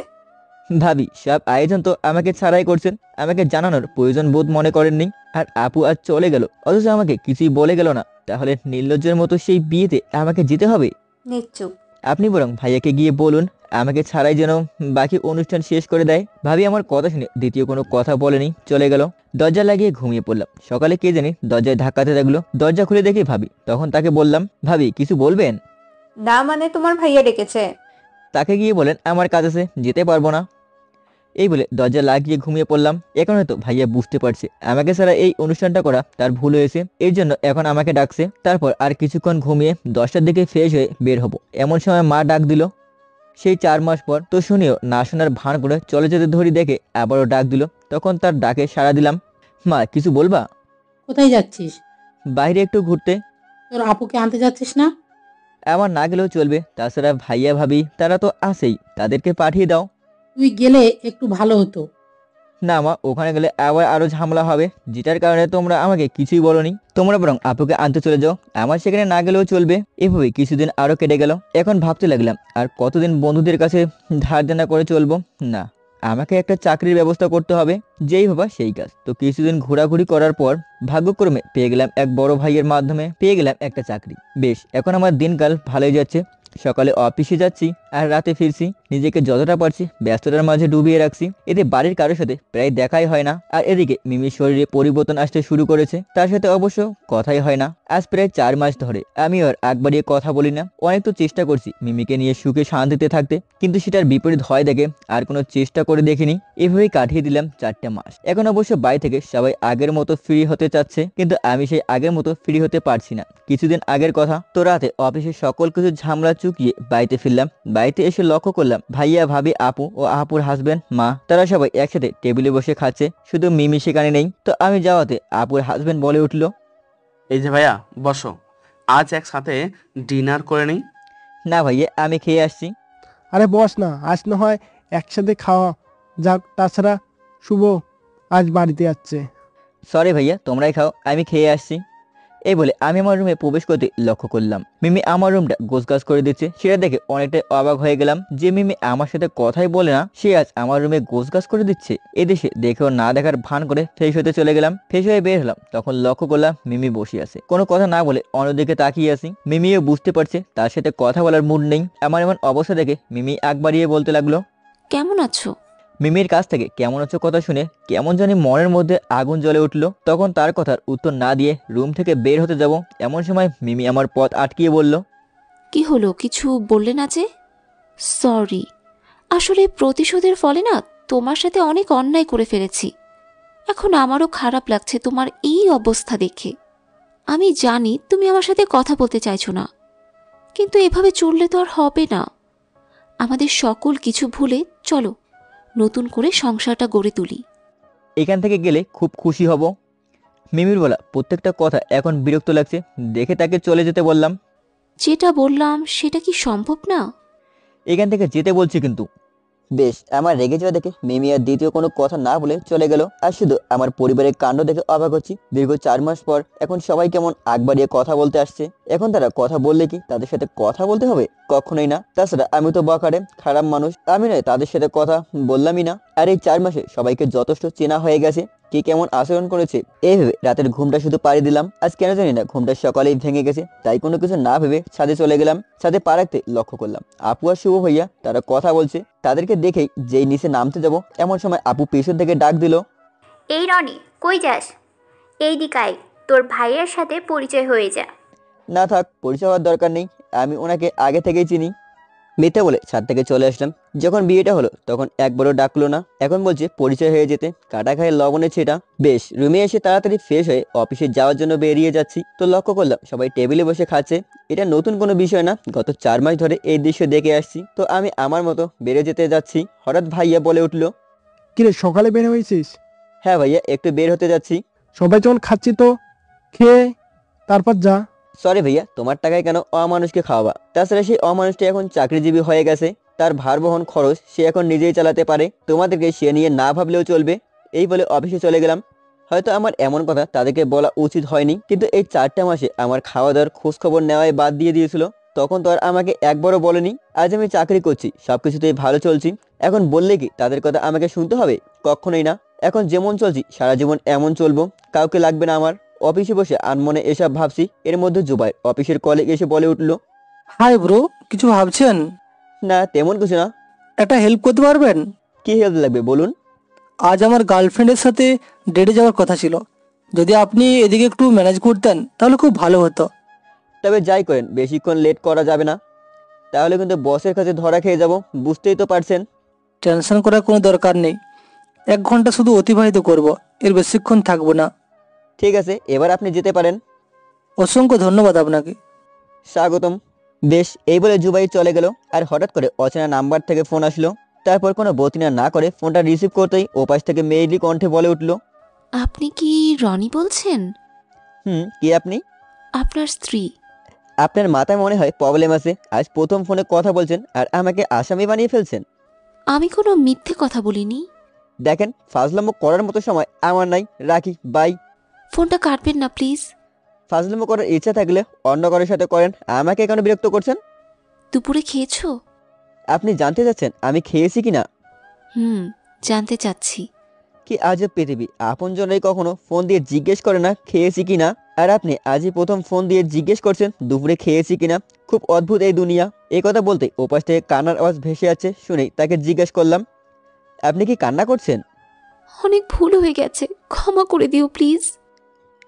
ভাবি সব আয়োজন তো আমাকে ছাড়াই করছেন, আমাকে জানানোর প্রয়োজন বোধ মনে করেননি। আর আপু আজ চলে গেল, অথচ আমাকে কিছুই বলে গেল না। তাহলে নির্লজ্জের মতো সেই বিয়েতে আমাকে যেতে হবে? নিশ্চুপ। আপনি বরং ভাইয়াকে গিয়ে বলুন আমাকে ছাড়াই যেন বাকি অনুষ্ঠান শেষ করে দেয়। ভাবি আমার কথা শুনে দ্বিতীয় কোনো কথা বলেনি, চলে গেল। দরজা লাগিয়ে ঘুমিয়ে পড়লাম। সকালে কে জানি দরজায় ধাক্কাতে লাগলো। দরজা খুলে দেখি ভাবি। তখন তাকে বললাম, ভাবি কিছু বলবেন? না মানে তোমার ভাইয়া ডেকেছে। তাকে গিয়ে বলেন আমার কাজ আছে, যেতে পারবো না। এই বলে দরজা লাগিয়ে ঘুমিয়ে পড়লাম। এখন হয়তো ভাইয়া বুঝতে পারছে আমাকে ছাড়া এই অনুষ্ঠানটা করা তার ভুল হয়েছে, এর জন্য এখন আমাকে ডাকছে। তারপর আর কিছুক্ষণ ঘুমিয়ে 10টার দিকে ফ্রেশ হয়ে বের হব। এমন সময় মা ডাক দিল। সেই 4 মাস পর তো শুনিও না শোনার ভান করে চলে যেতে ধরি দেখে আবারও ডাক দিল। তখন তার ডাকে সাড়া দিলাম। মা কিছু বলবা? কোথায় যাচ্ছিস? বাইরে একটু ঘুরতে। তোর আপুকে আনতে যাচ্ছিস না? আমার না গেলেও চলবে, তাছাড়া ভাইয়া ভাবি তারা তো আছেই, তাদেরকে পাঠিয়ে দাও। তুই গেলে একটু ভালো হতো। না মা, ওখানে গেলে আবার আরো ঝামেলা হবে, যেটার কারণে তোমরা আমাকে কিছুই বলোনি। তোমরা বরং আপুকে আনতে চলে যাও, আমার সেখানে না গেলেও চলবে। এভাবে কিছুদিন আরো কেটে গেল। এখন ভাবতে লাগলাম আর কতদিন বন্ধুদের কাছে ধার দেনা করে চলবো? না, আমাকে একটা চাকরির ব্যবস্থা করতে হবে, যেই ভাবা সেই কাজ। তো কিছুদিন ঘোরাঘুরি করার পর ভাগ্যক্রমে পেয়ে গেলাম এক বড় ভাইয়ের মাধ্যমে পেয়ে গেলাম একটা চাকরি। বেশ এখন আমার দিনকাল ভালোই যাচ্ছে। সকালে অফিসে যাচ্ছি আর রাতে ফিরছি। নিজেকে যতটা পারছি ব্যস্ততার মাঝে ডুবিয়ে রাখছি, এতে বাড়ির কারোর সাথে প্রায় দেখাই হয় না। আর এদিকে মিমির শরীরে পরিবর্তন আসতে শুরু করেছে, তার সাথে অবশ্য কথাই হয় না আজ প্রায় 4 মাস ধরে। আমি আর আগ বাড়িয়ে কথা বলি না। অনেক তো চেষ্টা করছি মিমিকে নিয়ে সুখে শান্তিতে থাকতে, কিন্তু সেটার বিপরীত হয় দেখে আর কোনো চেষ্টা করে দেখিনি। এভাবেই কাটিয়ে দিলাম 4টা মাস। এখন অবশ্য বাড়ি থেকে সবাই আগের মতো ফ্রি হতে চাচ্ছে, কিন্তু আমি সেই আগের মতো ফ্রি হতে পারছি না। কিছুদিন আগের কথা, তো রাতে অফিসের সকল কিছু ঝামেলা চুকিয়ে বাড়িতে ফিরলাম। বাড়িতে এসে লক্ষ্য করলাম ভাইয়া ভাবি আপু ও আপুর হাজবেন্ড মা তারা সবাই একসাথে টেবিলে বসে খাচ্ছে, শুধু মিমি সেখানে নেই। তো আমি যাওয়াতে আপুর হাজবেন্ড বলে উঠলো, এই যে ভাইয়া বসো, আজ একসাথে ডিনার করে নেই। না ভাইয়া আমি খেয়ে আসছি। আরে বস না, আজ না হয় একসাথে খাওয়া যাক, তাছাড়া শুভ আজ বাড়িতে যাচ্ছে। সরি ভাইয়া তোমরাই খাও, আমি খেয়ে আসছি। এই বলে আমি আমার রুমে প্রবেশ করতে লক্ষ্য করলাম মিমি আমার রুমটা গোছগাছ করে দিচ্ছে। সেটা দেখে অনেকটাই অবাক হয়ে গেলাম যে মিমি আমার সাথে কথাই বলে না, সে আজ আমার রুমে গোছগাছ করে দিচ্ছে। এদেশে দেখেও না দেখার ভান করে ফ্রেশ হতে চলে গেলাম। ফ্রেশ হয়ে বের হলাম, তখন লক্ষ্য করলাম মিমি বসে আছে, কোনো কথা না বলে অন্যদিকে তাকিয়ে আছি। মিমিও বুঝতে পারছে তার সাথে কথা বলার মুড নেই। আমার এমন অবস্থা দেখে মিমি আগ বাড়িয়ে বলতে লাগলো, কেমন আছো? মিমির কাছ থেকে কেমন আছো কথা শুনে কেমন জানি মনের মধ্যে আগুন জ্বলে উঠলো। তখন তার কথার উত্তর না দিয়ে রুম থেকে বের হতে যাব, এমন সময় মিমি আমার পথ আটকিয়ে বলল, কি হলো, কিছু বললে না যে? সরি, আসলে প্রতিশোধের ফলে না তোমার সাথে অনেক অন্যায় করে ফেলেছি। এখন আমারও খারাপ লাগছে তোমার এই অবস্থা দেখে। আমি জানি তুমি আমার সাথে কথা বলতে চাইছো না, কিন্তু এভাবে চললে তো আর হবে না। আমাদের সকল কিছু ভুলে চলো নতুন করে সংসারটা গড়ে তুলি। এখান থেকে গেলে খুব খুশি হব। মিমির বলা প্রত্যেকটা কথা এখন বিরক্ত লাগছে দেখে তাকে চলে যেতে বললাম। যেটা বললাম সেটা কি সম্ভব না? এখান থেকে যেতে বলছি কিন্তু। বেশ, আমার রেগে যাওয়া দেখে মিমি আর দ্বিতীয় কোনো কথা না বলে চলে গেল। আর শুধু আমার পরিবারের কাণ্ড দেখে অবাক হচ্ছি, দীর্ঘ 4 মাস পর এখন সবাই কেমন আগ বাড়িয়ে কথা বলতে আসছে। এখন তারা কথা বললে কি তাদের সাথে কথা বলতে হবে? কখনোই না। তাছাড়া আমি তো বখাটে খারাপ মানুষ, আমি নয় তাদের সাথে কথা বললামই না। আর এই 4 মাসে সবাইকে যথেষ্ট চেনা হয়ে গেছে কে কেমন আচরণ করেছে। এই ভেবে রাতের ঘুমটা শুধু পাড়ি দিলাম। আজ কেন জানি না ঘুমটা সকালেই ভেঙে গেছে, তাই কোনো কিছু না ভেবে ছাদে চলে গেলাম। ছাদে পা রাখতে লক্ষ্য করলাম আপু আর শুভ ভাইয়া তারা কথা বলছে। তাদেরকে দেখেই যেই নিচে নামতে যাব এমন সময় আপু পেছন থেকে ডাক দিল, এই রনি, কই যাস? এই দিকায়, তোর ভাইয়ের সাথে পরিচয় হয়ে যা। না থাক, পরিচয় হওয়ার দরকার নেই, আমি ওনাকে আগে থেকেই চিনি। মিথ্যা বলে ছাদ থেকে চলে আসলাম। যখন বিয়েটা হলো তখন একবারও ডাকলো না, এখন বলছে পরিচয় হয়ে যেতে। কাটা খায় লবণের ছেটা। বেশ, রুমে এসে তাড়াতাড়ি ফ্রেশ হয়ে অফিসে যাওয়ার জন্য বেরিয়ে যাচ্ছি তো লক্ষ্য করলাম সবাই টেবিলে বসে খাচ্ছে। এটা নতুন কোনো বিষয় না, গত 4 মাস ধরে এই দৃশ্য দেখে আসছি। তো আমি আমার মতো বেরিয়ে যেতে যাচ্ছি, হঠাৎ ভাইয়া বলে উঠলো, কিরে সকালে বের হয়েছিস? হ্যাঁ ভাইয়া, একটু বের হতে যাচ্ছি। সবাই যখন খাচ্ছি তো খেয়ে তারপর যা। সরি ভাইয়া, তোমার টাকায় কেন অমানুষকে খাওয়াবা? তাছাড়া সেই অমানুষটি এখন চাকরিজীবী হয়ে গেছে, তার ভার বহন খরচ সে এখন নিজেই চালাতে পারে, তোমাদেরকে সে নিয়ে না ভাবলেও চলবে। এই বলে অফিসে চলে গেলাম। হয়তো আমার এমন কথা তাদেরকে বলা উচিত হয়নি, কিন্তু এই 4টা মাসে আমার খাওয়া দাওয়ার খোঁজ খবর নেওয়াই বাদ দিয়ে দিয়েছিল। তখন তো আর আমাকে একবারও বলেনি। আজ আমি চাকরি করছি, সবকিছুতেই ভালো চলছি, এখন বললে কি তাদের কথা আমাকে শুনতে হবে? কখনোই না। এখন যেমন চলছি সারা জীবন এমন চলবো, কাউকে লাগবে না আমার। অফিসে বসে আনমনে এসব ভাবছি, এর মধ্যে জুবাই অফিসের কলিগ এসে বলে উঠলো, হাই ব্রো, কিছু ভাবছেন? না তেমন কিছু না। একটা হেল্প করতে পারবেন? কি হেল্প লাগবে বলুন। আজ আমার গার্লফ্রেন্ডের সাথে ডেটে যাওয়ার কথা ছিল, যদি আপনি এদিকে একটু ম্যানেজ করতেন তাহলে খুব ভালো হতো। তবে যাই করেন বেশিক্ষণ লেট করা যাবে না, তাহলে কিন্তু বসের কাছে ধরা খেয়ে যাব, বুঝতেই তো পারছেন। টেনশন করার কোনো দরকার নেই, 1 ঘন্টা শুধু অতিবাহিত করব, এর বেশিক্ষণ থাকবো না। ঠিক আছে, এবার আপনি যেতে পারেন। অসংখ্য ধন্যবাদ আপনাকে। স্বাগতম। বেশ, এই বলে জুবাই চলে গেল। আর হঠাৎ করে অচেনা নাম্বার থেকে ফোন আসলো। তারপর কোনো বতিনা না করে ফোনটা রিসিভ করতেই ওপাশ থেকে মেয়েলি কণ্ঠে বলে উঠলো, আপনি কি রনি বলছেন? কি আপনি? আপনার স্ত্রী। আপনার মাথায় মনে হয় প্রবলেম আছে, আজ প্রথম ফোনে কথা বলছেন আর আমাকে আসামি বানিয়ে ফেলছেন। আমি কোনো মিথ্যে কথা বলিনি। দেখেন, ফাজলামো করার মতো সময় আমার নাই, রাখি, বাই। ফোনটা কাটবেন না প্লিজ। ফাজলামো করার ইচ্ছা থাকলে অন্য কারোর সাথে করেন, আমাকে কেন বিরক্ত করছেন? দুপুরে খেয়েছো? আপনি জানতে চাচ্ছেন আমি খেয়েছি কিনা? জানতে চাচ্ছি। কি আজব পৃথিবী, আপনজনরাই কখনো ফোন দিয়ে জিজ্ঞেস করে না খেয়েছি কিনা, আর আপনি আজই প্রথম ফোন দিয়ে জিজ্ঞেস করছেন দুপুরে খেয়েছি কিনা। খুব অদ্ভুত এই দুনিয়া। এই কথা বলতে ওপাশ থেকে কান্নার আওয়াজ ভেসে যাচ্ছে, শুনেই তাকে জিজ্ঞেস করলাম, আপনি কি কান্না করছেন? অনেক ভুল হয়ে গেছে, ক্ষমা করে দিও প্লিজ।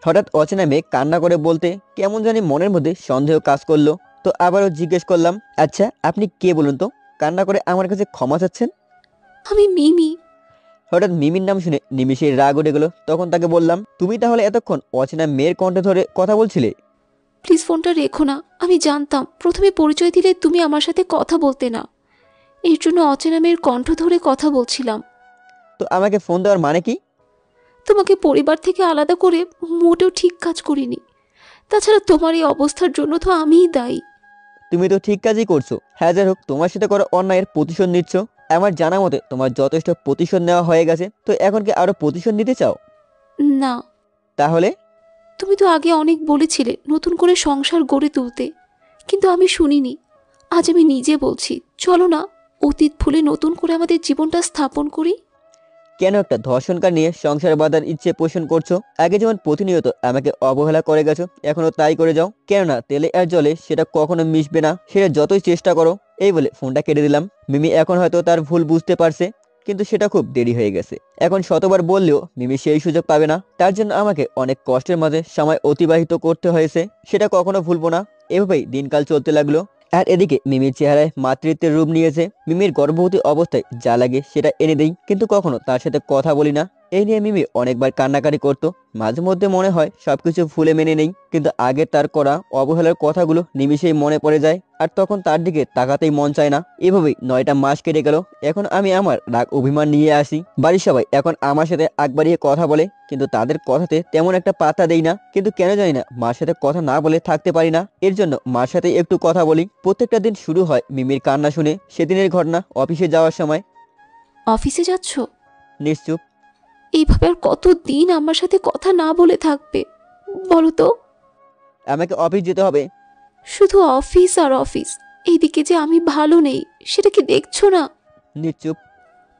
হঠাৎ অচেনা মেয়ে কান্না করে বলতে কেমন জানি মনের মধ্যে সন্দেহ কাজ করলো। তো আবারও জিজ্ঞেস করলাম, আচ্ছা আপনি কে বলুন তো, কান্না করে আমার কাছে ক্ষমা চাচ্ছেন? আমি মিমি। হঠাৎ মিমির নাম শুনে নিমিষেই রাগ উঠে গেল। তখন তাকে বললাম, তুমি তাহলে এতক্ষণ অচেনা মেয়ের কণ্ঠে ধরে কথা বলছিলে? প্লিজ ফোনটা রেখো না, আমি জানতাম প্রথমে পরিচয় দিলে তুমি আমার সাথে কথা বলতে না, এর জন্য অচেনা মেয়ের কণ্ঠ ধরে কথা বলছিলাম। তো আমাকে ফোন দেওয়ার মানে কি? তোমাকে পরিবার থেকে আলাদা করে মোটেও ঠিক কাজ করিনি, তাছাড়া তোমার এই অবস্থার জন্য তো আমিই দায়ী। তুমি তো ঠিক কাজই করছো। হ্যাঁ, যাই হোক, তোমার সাথে করা অন্যায়ের প্রতিশোধ নিচ্ছ। আমার জানা মতে তোমার যথেষ্ট প্রতিশোধ নেওয়া হয়ে গেছে, তো এখন কি আরো প্রতিশোধ নিতে চাও? না। তাহলে? তুমি তো আগে অনেক বলেছিলে নতুন করে সংসার গড়ে তুলতে, কিন্তু আমি শুনিনি। আজ আমি নিজে বলছি, চলো না অতীত ভুলে নতুন করে আমাদের জীবনটা স্থাপন করি। কেন একটা ধর্ষণকার নিয়ে সংসার বাঁধার ইচ্ছে পোষণ করছো? আগে যেমন প্রতিনিয়ত আমাকে অবহেলা করে গেছো, এখনো তাই করে যাও। কেননা তেলে আর জলে সেটা কখনো মিশবে না, সেটা যতই চেষ্টা করো। এই বলে ফোনটা কেটে দিলাম। মিমি এখন হয়তো তার ভুল বুঝতে পারছে, কিন্তু সেটা খুব দেরি হয়ে গেছে। এখন শতবার বললেও মিমি সেই সুযোগ পাবে না। তার জন্য আমাকে অনেক কষ্টের মাঝে সময় অতিবাহিত করতে হয়েছে, সেটা কখনো ভুলবো না। এভাবেই দিনকাল চলতে লাগলো। আর এদিকে মিমির চেহারায় মাতৃত্বের রূপ নিয়েছে। মিমির গর্ভবতী অবস্থায় যা লাগে সেটা এনে দেই, কিন্তু কখনো তার সাথে কথা বলি না। এই নিয়ে মিমি অনেকবার কান্নাকাটি করতো। মাঝে মধ্যে মনে হয় সবকিছু ভুলে মেনে নেই, কিন্তু আগে তার করা অবহেলার কথাগুলো নিমিষেই মনে পড়ে যায়, আর তখন তার দিকে তাকাতেই মন চায় না। এভাবেই 9টা মাস কেটে গেল। এখন আমি আমার রাগ অভিমান নিয়ে আসি। বাড়ির সবাই এখন আমার সাথে আগ বাড়িয়ে কথা বলে, কিন্তু তাদের কথাতে তেমন একটা পাত্তা দেই না। কিন্তু কেন জানি না মার সাথে কথা না বলে থাকতে পারি না। এর জন্য মার সাথে একটু কথা বলি। প্রত্যেকটা দিন শুরু হয় মিমির কান্না শুনে। সেদিনের ঘটনা, অফিসে যাওয়ার সময়। অফিসে যাচ্ছ? নিশ্চুপ। এইভাবে আর কতদিন আমার সাথে কথা না বলে থাকবে বলো তো? আমাকে অফিস যেতে হবে। শুধু অফিস আর অফিস। এইদিকে যে আমি ভালো নেই সেটা কি দেখছো না? নিশ্চুপ।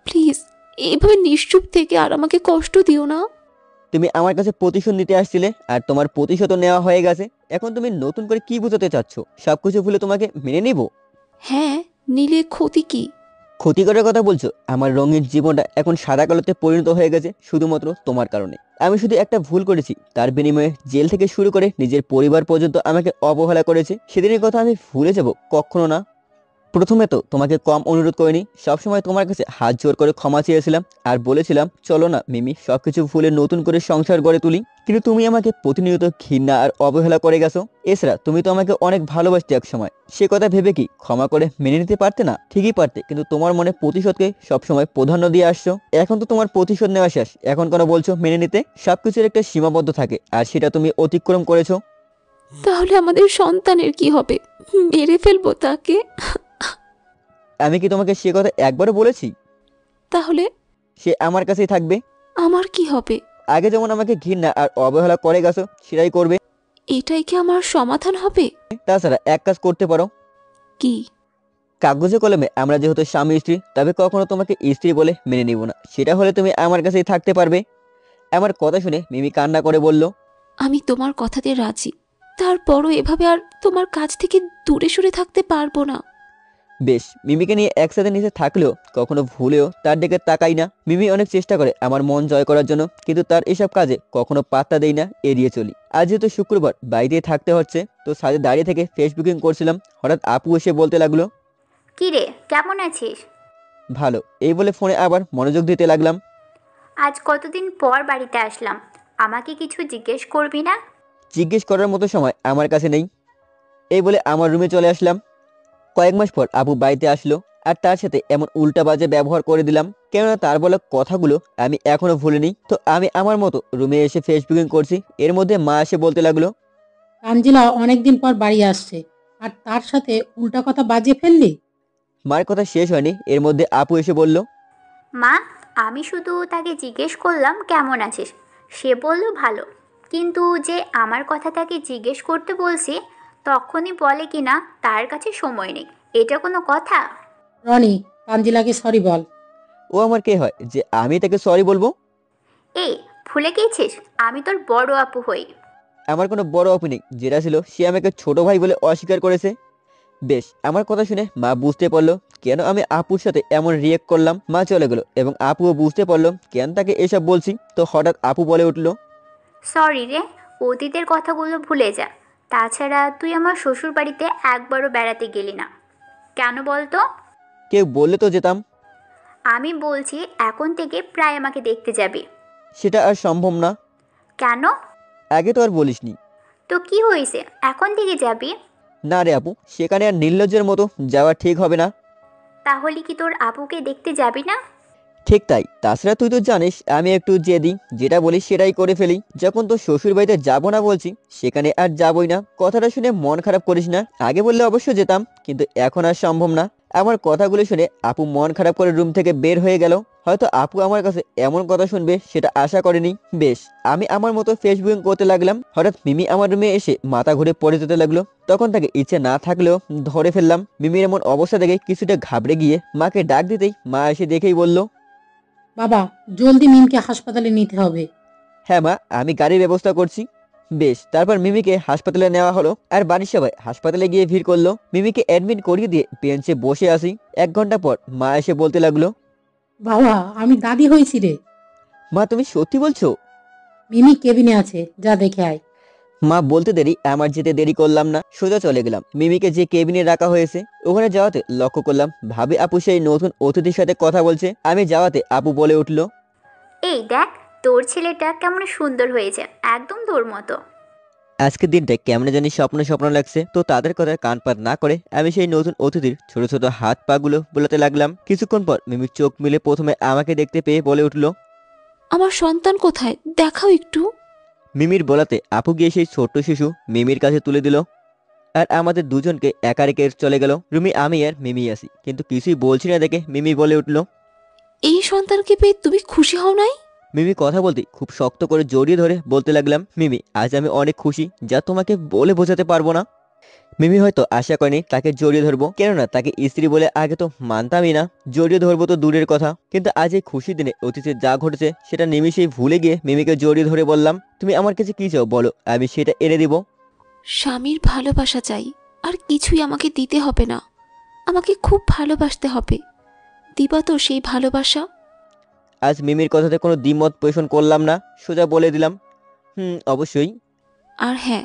প্লিজ এইভাবে নিশ্চুপ থেকে আর আমাকে কষ্ট দিও না। তুমি আমার কাছে প্রতিশোধ নিতে আসছিলে, আর তোমার প্রতিশোধ নেওয়া হয়ে গেছে। এখন তুমি নতুন করে কি বোঝাতে চাচ্ছ? সবকিছু ভুলে তোমাকে মেনে নিব? হ্যাঁ, নিলে ক্ষতি কি? ক্ষতি করার কথা বলছো? আমার রঙিন জীবনটা এখন সাদা কালোতে পরিণত হয়ে গেছে শুধুমাত্র তোমার কারণে। আমি শুধু একটা ভুল করেছি, তার বিনিময়ে জেল থেকে শুরু করে নিজের পরিবার পর্যন্ত আমাকে অবহেলা করেছে। সেদিনের কথা আমি ভুলে যাব? কখনো না। প্রথমে তো তোমাকে কম অনুরোধ করিনি, সবসময় তোমার কাছে হাত জোর করে ক্ষমা চেয়েছিলাম, আর বলেছিলাম চলো না মিমি সবকিছু ভুলে নতুন করে সংসার গড়ে তুলি। কিন্তু তুমি আমাকে প্রতিনিয়ত ঘৃণা আর অবহেলা করে গেছো। এছাড়া তুমি তো আমাকে অনেক ভালোবাসতে এক সময়, সে কথা ভেবে কি ক্ষমা করে মেনে নিতে পারতে না? ঠিকই পারতে, কিন্তু তোমার মনে প্রতিশোধকে সবসময় প্রাধান্য দিয়ে আসছো। এখন তো তোমার প্রতিশোধ নেওয়া শেষ, এখন কেন বলছো মেনে নিতে? সবকিছুর একটা সীমাবদ্ধ থাকে, আর সেটা তুমি অতিক্রম করেছো। তাহলে আমাদের সন্তানের কি হবে? মেরে ফেলবো তাকে? আমি কি তোমাকে সে কথা একবারও বলেছি? তাহলে সে আমার কাছেই থাকবে। আমার কি হবে? আগে যেমন আমাকে ঘৃণা আর অবহেলা করে গেছো, সেটাই করবে। এটাই কি আমার সমাধান হবে? তাছাড়া এক কাজ করতে পারো। কি? কাগজে কলমে আমরা যেহেতু স্বামী স্ত্রী, তবে কখনো তোমাকে স্ত্রী বলে মেনে নিব না। সেটা হলে তুমি আমার কাছেই থাকতে পারবে। আমার কথা শুনে মিমি কান্না করে বলল, আমি তোমার কথাতে রাজি, তারপরও এভাবে আর তোমার কাছ থেকে দূরে সরে থাকতে পারবো না। বেশ। মিমিকে নিয়ে একসাথে নিচে থাকলেও কখনো ভুলেও তার দিকে তাকাই না। মিমি অনেক চেষ্টা করে আমার মন জয় করার জন্য, কিন্তু তার এসব কাজে কখনো পাত্তা দেই না, এড়িয়ে চলি। আজ যেহেতু শুক্রবার বাড়িতেই থাকতে হচ্ছে, তো সাথে দাঁড়িয়ে থেকে ফেসবুকিং করছিলাম। হঠাৎ আপু এসে বলতে লাগলো, কি রে, কেমন আছিস? ভালো। এই বলে ফোনে আবার মনোযোগ দিতে লাগলাম। আজ কতদিন পর বাড়িতে আসলাম, আমাকে কিছু জিজ্ঞেস করবি না? জিজ্ঞেস করার মতো সময় আমার কাছে নেই। এই বলে আমার রুমে চলে আসলাম। কয়েক মাস পর আপু বাড়িতে আসলো, আর তার সাথে এমন উল্টা বাজে ব্যবহার করে দিলাম, কেননা তার বলা কথাগুলো আমি এখনো ভুলিনি। তো আমি আমার মতো রুমে এসে ফেসবুকিং করছি। এর মধ্যে মা এসে বলতে লাগলো, তানজিলা অনেকদিন পর বাড়ি আসছে, আর তার সাথে উল্টা কথা বাজিয়ে ফেললি। মার কথা শেষ হয়নি, এর মধ্যে আপু এসে বলল, মা, আমি শুধু তাকে জিজ্ঞেস করলাম কেমন আছিস, সে বলল ভালো। কিন্তু যে আমার কথা তাকে জিজ্ঞেস করতে বলছি, তখনই বলে কি না তার কাছে সময় নেই। এটা কোনো কথা? রনি, তানজিলাকে সরি বল। ও আমার কে হয় যে আমি তাকে সরি বলবো? এই, ভুলে গেছিস আমি তোর বড় আপু হই। আমার কোনো বড় আপু নেই, যেটা ছিল সে আমাকে ছোট ভাই বলে অস্বীকার করেছে। বেশ। আমার কথা শুনে মা বুঝতে পারলো কেন আমি আপুর সাথে এমন রিয়েক্ট করলাম। মা চলে গেল, এবং আপুও বুঝতে পারলো কেন তাকে এসব বলছি। তো হঠাৎ আপু বলে উঠলো, সরি রে, অতীতের কথাগুলো ভুলে যা। তাছাড়া তুই আমার শ্বশুর বাড়িতে একবারও বেড়াতে গেলি না কেন বলতো? কেউ বললে তো যেতাম। আমি বলছি এখন থেকে প্রায় আমাকে দেখতে যাবি। সেটা আর সম্ভব না। কেন? আগে তো আর বলিসনি। তো কি হয়েছে, এখন থেকে যাবি? না রে আপু, সেখানে আর নির্লজ্জের মতো যাওয়া ঠিক হবে না। তাহলে কি তোর আপুকে দেখতে যাবি না? ঠিক তাই। তাছাড়া তুই তো জানিস আমি একটু জেদি, যেটা বলি সেটাই করে ফেলি। যখন তো শ্বশুর বাড়িতে যাবো না বলছি, সেখানে আর যাবই না। কথাটা শুনে মন খারাপ করিস না। আগে বললে অবশ্য যেতাম, কিন্তু এখন আর সম্ভব না। আমার কথাগুলো শুনে আপু মন খারাপ করে রুম থেকে বের হয়ে গেল। হয়তো আপু আমার কাছে এমন কথা শুনবে সেটা আশা করেনি। বেশ, আমি আমার মতো ফেসবুকিং করতে লাগলাম। হঠাৎ মিমি আমার রুমে এসে মাথা ঘুরে পড়ে যেতে লাগলো। তখন তাকে ইচ্ছে না থাকলেও ধরে ফেললাম। মিমির এমন অবস্থা দেখে কিছুটা ঘাবড়ে গিয়ে মাকে ডাক দিতেই মা এসে দেখেই বলল, বাবা জলদি মিমকে হাসপাতালে নিতে হবে। হ্যাঁ মা, আমি গাড়ির ব্যবস্থা করছি। বেশ, তারপর মিমিকে হাসপাতালে নেওয়া হলো আর বাড়ির সবাই হাসপাতালে গিয়ে ভিড় করলো। মিমিকে অ্যাডমিট করিয়ে দিয়ে বেঞ্চে বসে আসি। 1 ঘন্টা পর মা এসে বলতে লাগলো, বাবা আমি দাদি হয়েছি রে। মা তুমি সত্যি বলছো? মিমি কেবিনে আছে, যা দেখে আয়। মা বলতে দেরি আমার যেতে দেরি করলাম না, সোজা চলে গেলাম। মিমিকে যে কেবিনে রাখা হয়েছে ওখানে যাওয়াতে লক্ষ্য করলাম ভাবি আপু সেই নতুন অতিথির সাথে কথা বলছে। আমি যাওয়াতে আপু বলে উঠলো, এই দেখ তোর ছেলেটা কেমন সুন্দর হয়েছে, একদম তোর মতো। আজকের দিনটা কেমন জানি স্বপ্ন স্বপ্ন লাগছে। তো তাদের কথা কানপাত না করে আমি সেই নতুন অতিথির ছোট ছোট হাত পা গুলো বোলাতে লাগলাম। কিছুক্ষণ পর মিমির চোখ মিলে প্রথমে আমাকে দেখতে পেয়ে বলে উঠলো, আমার সন্তান কোথায়, দেখাও একটু। মিমির বলাতে আপু গিয়ে সেই ছোট্ট শিশু মিমির কাছে তুলে দিল আর আমাদের দুজনকে একা রেখে চলে গেল। রুমি আমি আর মিমি আসি, কিন্তু কিছুই বলছি না দেখে মিমি বলে উঠলো, এই সন্তানকে পেয়ে তুমি খুশি হও নাই? মিমি কথা বলতে খুব শক্ত করে জড়িয়ে ধরে বলতে লাগলাম, মিমি আজ আমি অনেক খুশি, যা তোমাকে বলে বোঝাতে পারবো না। মিমি হয়তো আশা করেনি তাকে জড়িয়ে ধরবো, কেননা তাকে স্ত্রী বলে আগে তো মানতামই না। জড়িয়ে ধরবো তো দূরের কথা, কিন্তু আজ এই খুশি দিনে অতীতে যা ঘটেছে সেটা নিমিষেই ভুলে গিয়ে মিমিকে জড়িয়ে ধরে বললাম, তুমি আমার কাছে কি চাও বলো, আমি সেটা এনে দিব। স্বামীর ভালোবাসা চাই, আর কিছুই আমাকে দিতে হবে না। আমাকে খুব ভালোবাসতে হবে, দিবা তো সেই ভালোবাসা? আজ মিমির কথাতে কোনো দ্বিমত পোষণ করলাম না, সোজা বলে দিলাম, অবশ্যই। আর হ্যাঁ,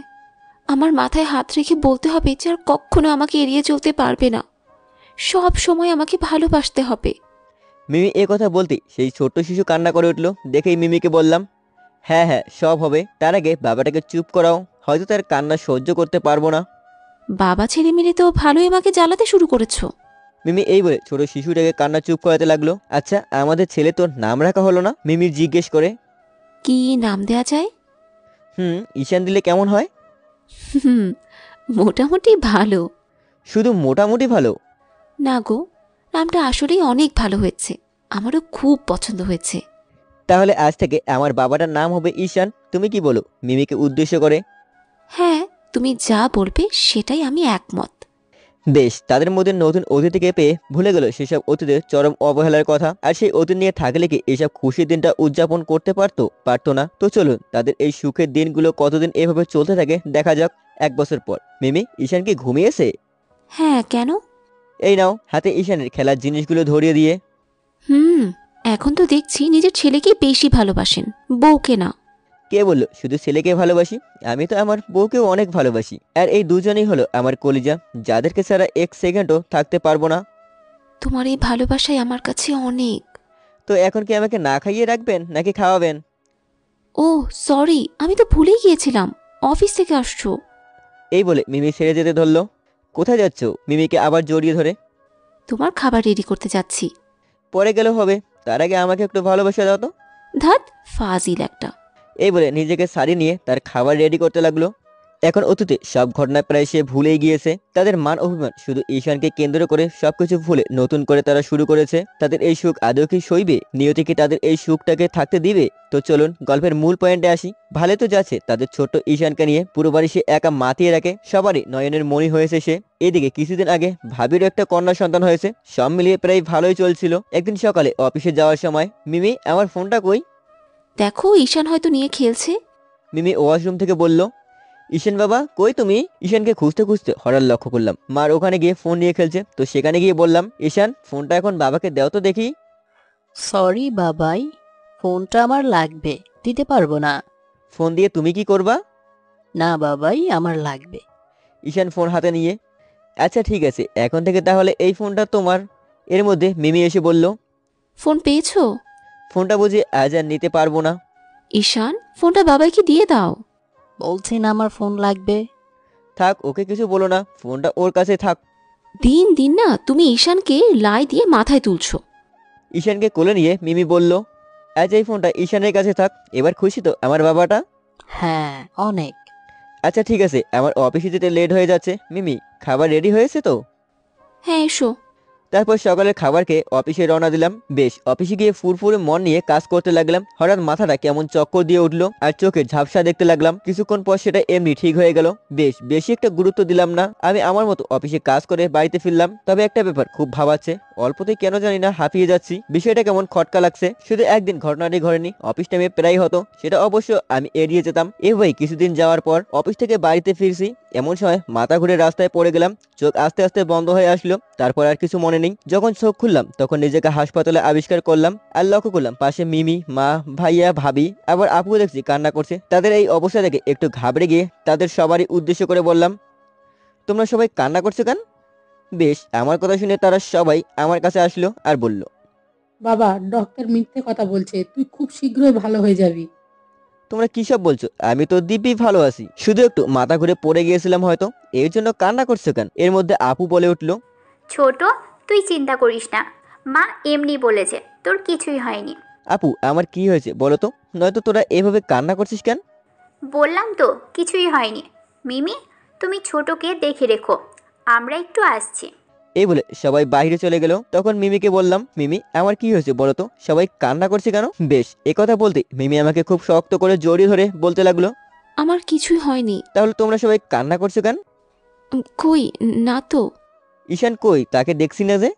আমার মাথায় হাত রেখে বলতে হবে যে আর কখনো আমাকে এড়িয়ে চলতে পারবে না, সব সময় আমাকে ভালোবাসতে হবে। মিমি এ কথা বলতেই সেই ছোট্ট শিশু কান্না করে উঠলো। দেখেই মিমিকে বললাম, হ্যাঁ হ্যাঁ সব হবে, তার আগে বাবাটাকে চুপ করাও, হয়তো তার কান্না সহ্য করতে পারবো না। বাবা ছেলে মিলে তো ভালোই আমাকে জ্বালাতে শুরু করেছো। মিমি এই বলে ছোট শিশুটাকে কান্না চুপ করাতে লাগলো। আচ্ছা আমাদের ছেলে তোর নাম রাখা হলো না? মিমি জিজ্ঞেস করে। কি নাম দেয়া যায়? ঈশান দিলে কেমন হয়? মোটামুটি ভালো। শুধু মোটামুটি ভালো? না গো, নামটা আসলেই অনেক ভালো হয়েছে, আমারও খুব পছন্দ হয়েছে। তাহলে আজ থেকে আমার বাবাটার নাম হবে ঈশান, তুমি কি বলো? মিমিকে উদ্দেশ্য করে। হ্যাঁ, তুমি যা বলবে সেটাই আমি একমত। বেশ, তাদের মধ্যে নতুন অতিথিকে পেয়ে ভুলে গেল সেসব অতিথির চরম অবহেলার কথা। আর সেই অতিথি নিয়ে থাকলে কি এসব খুশির দিনটা উদযাপন করতে পারতো না? তো চলুন তাদের এই সুখের দিনগুলো কতদিন এভাবে চলতে থাকে দেখা যাক। 1 বছর পর। মিমি, ঈশান কি ঘুমিয়েছে? হ্যাঁ, কেন? এই নাও হাতে ঈশানের খেলার জিনিসগুলো ধরিয়ে দিয়ে। এখন তো দেখছি নিজের ছেলেকে বেশি ভালোবাসেন, বউকে না। কে বললো শুধু ছেলেকে ভালোবাসি? আমি তো আমার বউকেও অনেক ভালোবাসি। আর এই দুজনেই হলো আমার কলিজা, যাদেরকে ছাড়া 1 সেকেন্ডও থাকতে পারবো না। তোমার এই ভালোবাসাই আমার কাছে অনেক। তো এখন কি আমাকে না খাইয়ে রাখবেন নাকি খাওয়াবেন? ও সরি, আমি তো ভুলেই গিয়েছিলাম, অফিস থেকে আসছো। এই বলে মিমি ছেড়ে যেতে ধরলো। কোথায় যাচ্ছ? মিমিকে আবার জড়িয়ে ধরে। তোমার খাবার রেডি করতে যাচ্ছি। পরে গেলে হবে, তার আগে আমাকে একটু ভালোবাসা দাও তো। ধাত, ফাজিল একটা। এই বলে নিজেকে সারিয়ে নিয়ে তার খাবার রেডি করতে লাগলো। এখন অতীতে সব ঘটনা প্রায় সে ভুলেই গিয়েছে। তাদের মান অভিমান শুধু ঈশানকে কেন্দ্র করে সবকিছু ভুলে নতুন করে তারা শুরু করেছে। তাদের এই সুখ আদৌ কি সইবে? নিয়তি কি তাদের এই সুখটাকে থাকতে দিবে? তো চলুন গল্পের মূল পয়েন্টে আসি। ভালো তো যাচ্ছে তাদের ছোট্ট ঈশানকে নিয়ে, পুরো বাড়ি সে একা মাতিয়ে রাখে, সবারই নয়নের মণি হয়েছে সে। এদিকে কিছুদিন আগে ভাবিরও একটা কন্যা সন্তান হয়েছে। সব মিলিয়ে প্রায় ভালোই চলছিল। একদিন সকালে অফিসে যাওয়ার সময়, মিমি আমার ফোনটা কই? দেখো, ঈশান হয়তো নিয়ে খেলছে। মিমি ওয়াশরুম থেকে বলল। ঈশান বাবা কই তুমি? ঈশানকে খুঁজতে খুঁজতে হঠাৎ লক্ষ্য করলাম মার ওখানে গিয়ে ফোন নিয়ে খেলছে। তো সেখানে গিয়ে বললাম, ঈশান ফোনটা এখন বাবাকে দাও তো দেখি। সরি বাবাই, ফোনটা আমার লাগবে, দিতে পারবো না। ফোন দিয়ে তুমি কি করবা? না বাবাই, আমার লাগবে। ঈশান ফোন হাতে নিয়ে, আচ্ছা ঠিক আছে, এখন থেকে তাহলে এই ফোনটা তোমার। এর মধ্যে মিমি এসে বলল, ফোন পেয়েছো? ফোনটা বুঝি আজ আর নিতে পারবো না। ঈশান, ফোনটা বাবাইকে দিয়ে দাও। বলছি না আমার ফোন লাগবে। থাক, ওকে কিছু বলো না, ফোনটা ওর কাছে থাক। দিন দিন না তুমি ঈশানকে লাই দিয়ে মাথায় তুলছো। ঈশানকে কোলে নিয়ে মিমি বলল, আজ এই ফোনটা ঈশানের কাছে থাক। এবার খুশি তো আমার বাবাটা? হ্যাঁ অনেক। আচ্ছা ঠিক আছে, আমার অফিসে যেতে লেট হয়ে যাচ্ছে। মিমি খাবার রেডি হয়েছে তো? হ্যাঁ এসো। তারপর সকালের খাবার খেয়ে অফিসে রওনা দিলাম। বেশ, অফিসে গিয়ে ফুরফুরে মন নিয়ে কাজ করতে লাগলাম। হঠাৎ মাথাটা কেমন চক্কর দিয়ে উঠলো আর চোখে ঝাপসা দেখতে লাগলাম। কিছুক্ষণ পর সেটা এমনি ঠিক হয়ে গেল। বেশ, বেশি একটা গুরুত্ব দিলাম না। আমি আমার মতো অফিসে কাজ করে বাড়িতে ফিরলাম। তবে একটা ব্যাপার খুব ভাবাচ্ছে, অল্পতেই কেন জানি না হাঁপিয়ে যাচ্ছি। বিষয়টা কেমন খটকা লাগছে। শুধু একদিন ঘটনাটি ঘটেনি, অফিস টাইমে প্রায় হতো, সেটা অবশ্য আমি এড়িয়ে যেতাম। এভাবেই কিছুদিন যাওয়ার পর অফিস থেকে বাড়িতে ফিরছি। এমন সময় মাথা ঘুরে রাস্তায় পড়ে গেলাম। চোখ আস্তে আস্তে বন্ধ হয়ে আসলো। তারপর আর কিছু মনে নেই। যখন চোখ খুললাম তখন নিজেকে হাসপাতালে আবিষ্কার করলাম আর লক্ষ্য করলাম পাশে মিমি, মা, ভাইয়া, ভাবি, আবার আপু দেখছি কান্না করছে। তাদের এই অবস্থা দেখে একটু ঘাবড়ে গিয়ে তাদের সবারই উদ্দেশ্য করে বললাম, তোমরা সবাই কান্না করছো কেন? বেশ, আমার কথা শুনে তারা সবাই আমার কাছে আসলো আর বলল, বাবা, ডক্টর মিথ্যে কথা বলছে, তুই খুব শীঘ্রই ভালো হয়ে যাবি। তোমরা কি সব বলছো? আমি তো দিব্যি ভালো আছি, শুধু একটু মাথা ঘুরে পড়ে গিয়েছিলাম হয়তো, এর জন্য কান্না করছো কেন? এর মধ্যে আপু বলে উঠলো, ছোট, তুই চিন্তা করিস না, মা এমনি বলেছে, তোর কিছুই হয়নি। আপু, আমার কি হয়েছে বলো তো? নয়তো তোরা এভাবে কান্না করছিস কেন? বললাম তো কিছুই হয়নি। মিমি, তুমি ছোটকে দেখে রেখো, আমরা একটু আসছি। এই বলে সবাই বাইরে চলে গেল। তখন মিমিকে বললাম, মিমি, আমার কি হয়েছে বলো তো? সবাই কান্না করছে কেন? বেশ, একথা বলতে মিমি আমাকে খুব শক্ত করে জড়িয়ে ধরে বলতে লাগলো, আমার কিছুই হয়নি। তাহলে তোমরা সবাই কান্না করছো কেন? কই না তো। ঈশান কই? তাকে দেখছি না যে।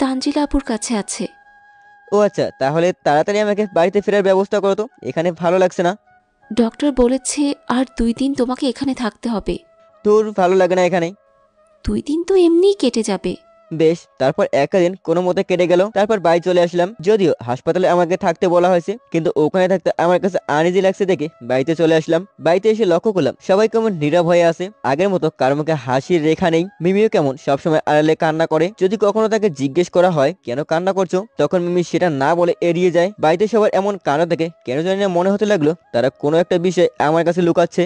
তানজিলা আপুর কাছে আছে। ও আচ্ছা, তাহলে তাড়াতাড়ি আমাকে বাড়িতে ফেরার ব্যবস্থা করো তো, এখানে ভালো লাগছে না। ডক্টর বলেছে আর 2 দিন তোমাকে এখানে থাকতে হবে। তোর ভালো লাগে না এখানে? 2 দিন তো এমনিই কেটে যাবে। বেশ, তারপর একটা দিন কোনো মতে কেটে গেল। তারপর বাড়ি চলে আসলাম। যদিও হাসপাতালে আমাকে থাকতে বলা হয়েছে, কিন্তু ওখানে থাকতে আমার কাছে আনইজি লাগছে দেখে বাড়িতে চলে আসলাম। বাড়িতে এসে লক্ষ্য করলাম সবাই কেমন নীরব হয়ে আছে, আগের মতো কারো মুখে হাসির রেখা নেই। মিমিও কেমন সবসময় আড়ালে কান্না করে। যদি কখনো তাকে জিজ্ঞেস করা হয় কেন কান্না করছো, তখন মিমি সেটা না বলে এড়িয়ে যায়। বাড়িতে সবার এমন কান্না দেখে কেন জানি না মনে হতে লাগলো তারা কোনো একটা বিষয় আমার কাছে লুকাচ্ছে।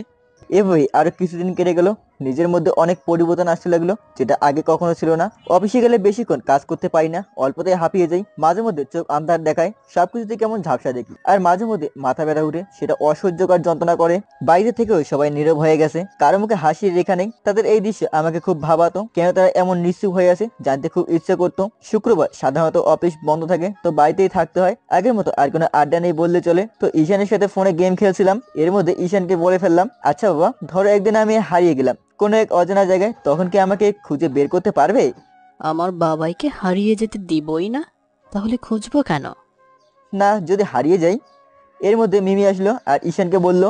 এভাবেই আরো কিছুদিন কেটে গেল। নিজের মধ্যে অনেক পরিবর্তন আসতে লাগলো, যেটা আগে কখনো ছিল না। অফিসে গেলে বেশিক্ষণ কাজ করতে পারি না, অল্পতেই হাঁপিয়ে যাই। মাঝে মধ্যে চোখ আন্ধার দেখায়, সবকিছুতে কেমন ঝাপসা দেখি, আর মাঝে মধ্যে মাথা ব্যথা উঠে, সেটা অসহ্যকর যন্ত্রণা করে। বাইরে থেকেও সবাই নীরব হয়ে গেছে, কারো মুখে হাসির রেখা নেই। তাদের এই দৃশ্য আমাকে খুব ভাবাতো, কেন তারা এমন নিশ্চুপ হয়ে আছে জানতে খুব ইচ্ছে করতো। শুক্রবার সাধারণত অফিস বন্ধ থাকে, তো বাড়িতেই থাকতে হয়। আগের মতো আর কোনো আড্ডা নেই বললে চলে। তো ঈশানের সাথে ফোনে গেম খেলছিলাম, এর মধ্যে ঈশানকে বলে ফেললাম, আচ্ছা বাবা, ধরো একদিন আমি হারিয়ে গেলাম কোনো এক অজানা জায়গায়, তখন কি আমাকে খুঁজে বের করতে পারবে? আমার বাবাইকে হারিয়ে যেতে দিবই না, তাহলে খুঁজবো কেন? না, যদি হারিয়ে যাই। এর মধ্যে মিমি আসলো আর ঈশানকে বলল,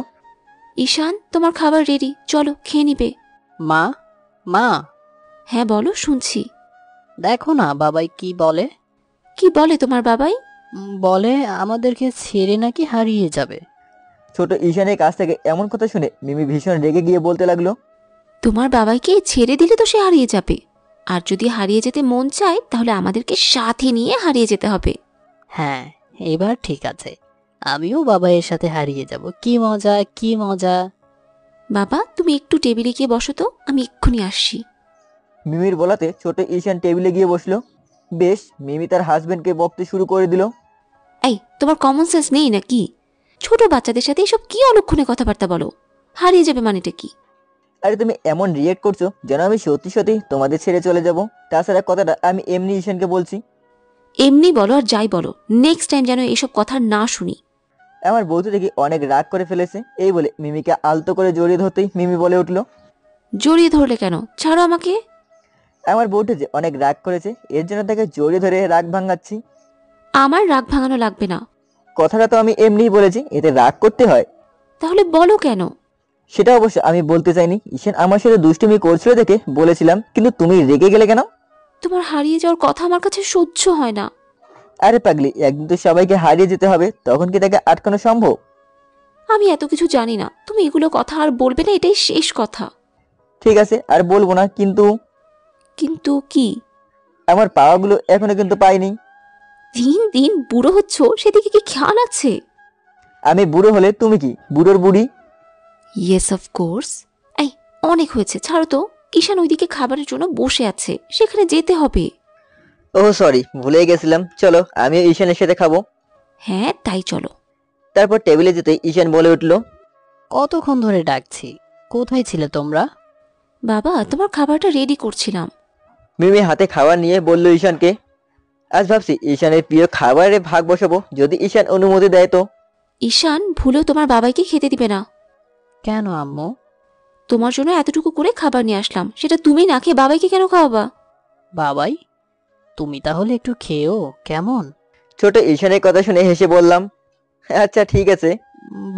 ঈশান, তোমার খাবার রেডি, চলো খেয়ে নিবে। মা, মা। হ্যাঁ বলো, শুনছি। দেখো না বাবাই কি বলে। কি বলে তোমার বাবাই? বলে আমাদেরকে ছেড়ে নাকি হারিয়ে যাবে। ছোট ঈশানের কাছ থেকে এমন কথা শুনে মিমি ভীষণ রেগে গিয়ে বলতে লাগলো, তোমার বাবাইকে ছেড়ে দিলে তো সে হারিয়ে যাবে, আর যদি হারিয়ে যেতে মন চায় তাহলে আমাদেরকে সাথে নিয়ে হারিয়ে যেতে হবে। হ্যাঁ, এবার ঠিক আছে, আমিও বাবাইয়ের সাথে হারিয়ে যাব। কি মজা, কি মজা। বাবা, তুমি একটু টেবিলে গিয়ে বসো তো, আমি এক্ষুনি আসছি। মিমির বলাতে ছোট ঈশান টেবিলে গিয়ে বসলো। বেশ, মিমি তার হাজবেন্ডকে বকতে শুরু করে দিল, এই, তোমার কমন সেন্স নেই নাকি? ছোট বাচ্চাদের সাথে এসব কি অলক্ষণে কথাবার্তা বলো? হারিয়ে যাবে মানেটা কি? আরে তুমি এমন রিয়েক্ট করছো যেন আমি সত্যি সত্যি তোমাদের ছেড়ে চলে যাব। তাছাড়া কথাটা আমি এমনি ঈশানকে বলছি। এমনি বলো আর যাই বলো, নেক্সট টাইম যেন এসব কথা না শুনি। আমার বৌদি দেখি অনেক রাগ করে ফেলেছে। এই বলে মিমিকে আলতো করে জড়িয়ে ধরতেই মিমি বলে উঠলো, জড়িয়ে ধরলে কেন? ছাড়ো আমাকে। আমার বউটা যে অনেক রাগ করেছে, এর জন্য তাকে জড়িয়ে ধরে রাগ ভাঙাচ্ছি। আমার রাগ ভাঙানো লাগবে না। কথাটা তো আমি এমনিই বলেছি, এতে রাগ করতে হয়? তাহলে বলো কেন? সেটা অবশ্য আমি বলতে চাইনি। ঈশান আমার সাথে দুষ্টুমি করছিল দেখে বলেছিলাম, কিন্তু তুমি রেগে গেলে কেন? তোমার হারিয়ে যাওয়ার কথা আমার কাছে সহ্য হয় না। আরে পাগলি, একদিন তো সবাইকে হারিয়ে যেতে হবে, তখন কি তাকে আটকানো সম্ভব? আমি এত কিছু জানি না, তুমি এগুলো কথা আর বলবে না, এটাই শেষ কথা। ঠিক আছে, আর বলবো না। কিন্তু কিন্তু কি? আমার পাওয়াগুলো এখনো কিন্তু পাইনি। দিন দিন বুড়ো হচ্ছ, সেদিকে কি খেয়াল আছে? আমি বুড়ো হলে তুমি কি বুড়োর বুড়ি? Yes of course. এই, অনেক হয়েছে, ছাড়ো তো। ঈশান ওইদিকে খাবারের জন্য বসে আছে, সেখানে যেতে হবে। ওহ সরি, ভুলে গেছিলাম। চলো, আমিও ঈশানের সাথে খাবো। হ্যাঁ, তাই চলো। তারপর টেবিলে যেতে ঈশান বলে উঠলো, কতক্ষণ ধরে ডাকছি, কোথায় ছিলে তোমরা? বাবা, তোমার খাবারটা রেডি করছিলাম। মিমি হাতে খাবার নিয়ে বলল ঈশানকে। আজ ভাবছি ঈশানের প্রিয় খাবারে ভাগ বসাবো, যদি ঈশান অনুমতি দেয় তো। ঈশান ভুলেও তোমার বাবাইকে খেতে দিবে না। কেন আম্মু? তোমার জন্য এতটুকু করে খাবার নিয়ে আসলাম, সেটা তুমি না খেয়ে বাবাইকে কেন খাওয়াবা? বাবাই, তুমি তাহলে একটু খেয়েও কেমন? ছোট ঈশানের কথা শুনে হেসে বললাম, আচ্ছা ঠিক আছে।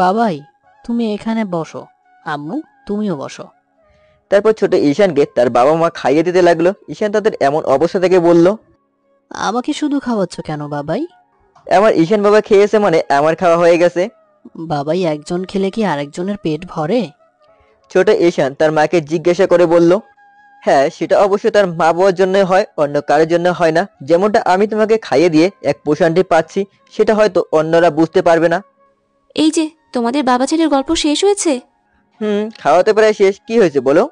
বাবাই, তুমি এখানে বসো, আম্মু তুমিও বসো। তারপর ছোট ঈশানকে তার বাবা মা খাইয়ে দিতে লাগলো। ঈশান তাদের এমন অবস্থা থেকে বলল, আমাকে শুধু খাওয়াচ্ছ কেন বাবাই? আমার ঈশান বাবা খেয়েছে মানে আমার খাওয়া হয়ে গেছে। বাবাই, একজন খেলে কি আরেকজনের পেট ভরে? ছোট ঈশান তার মাকে জিজ্ঞাসা করে বলল, হ্যাঁ সেটা অবশ্যই তার মা বাবার জন্য হয়, অন্য কারোর জন্য হয় না। যেমনটা আমি তোমাকে খাইয়ে দিয়ে এক প্রশান্তি পাচ্ছি, সেটা হয়তো অন্যরা বুঝতে পারবে না। এই যে তোমাদের বাবা ছেলের গল্প শেষ হয়েছে? খাওয়াতে প্রায় শেষ। কি হয়েছে বলো?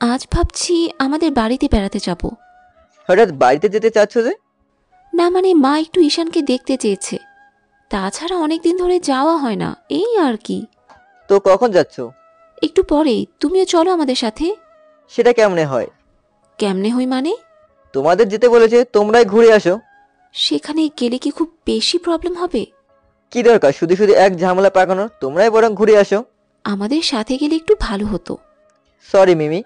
আজ ভাবছি আমাদের বাড়িতে বেড়াতে যাব। হঠাৎ বাড়িতে যেতে চাচ্ছ যে? না মানে মা একটু ঈশানকে দেখতে চেয়েছে, তাছাড়া অনেকদিন ধরে যাওয়া হয় না, এই আর কি। তো কখন যাচ্ছ? একটু পরেই। তুমিও চলো আমাদের সাথে। সেটা কেমনে হয়? কেমনে হয় মানে? তোমাদের যেতে বলেছে, তোমরাই ঘুরে আসো। সেখানে গেলে কি খুব বেশি প্রবলেম হবে? কি দরকার শুধু শুধু এক ঝামেলা পাকানোর, তোমরাই বরং ঘুরে আসো। আমাদের সাথে গেলে একটু ভালো হতো। সরি মিমি।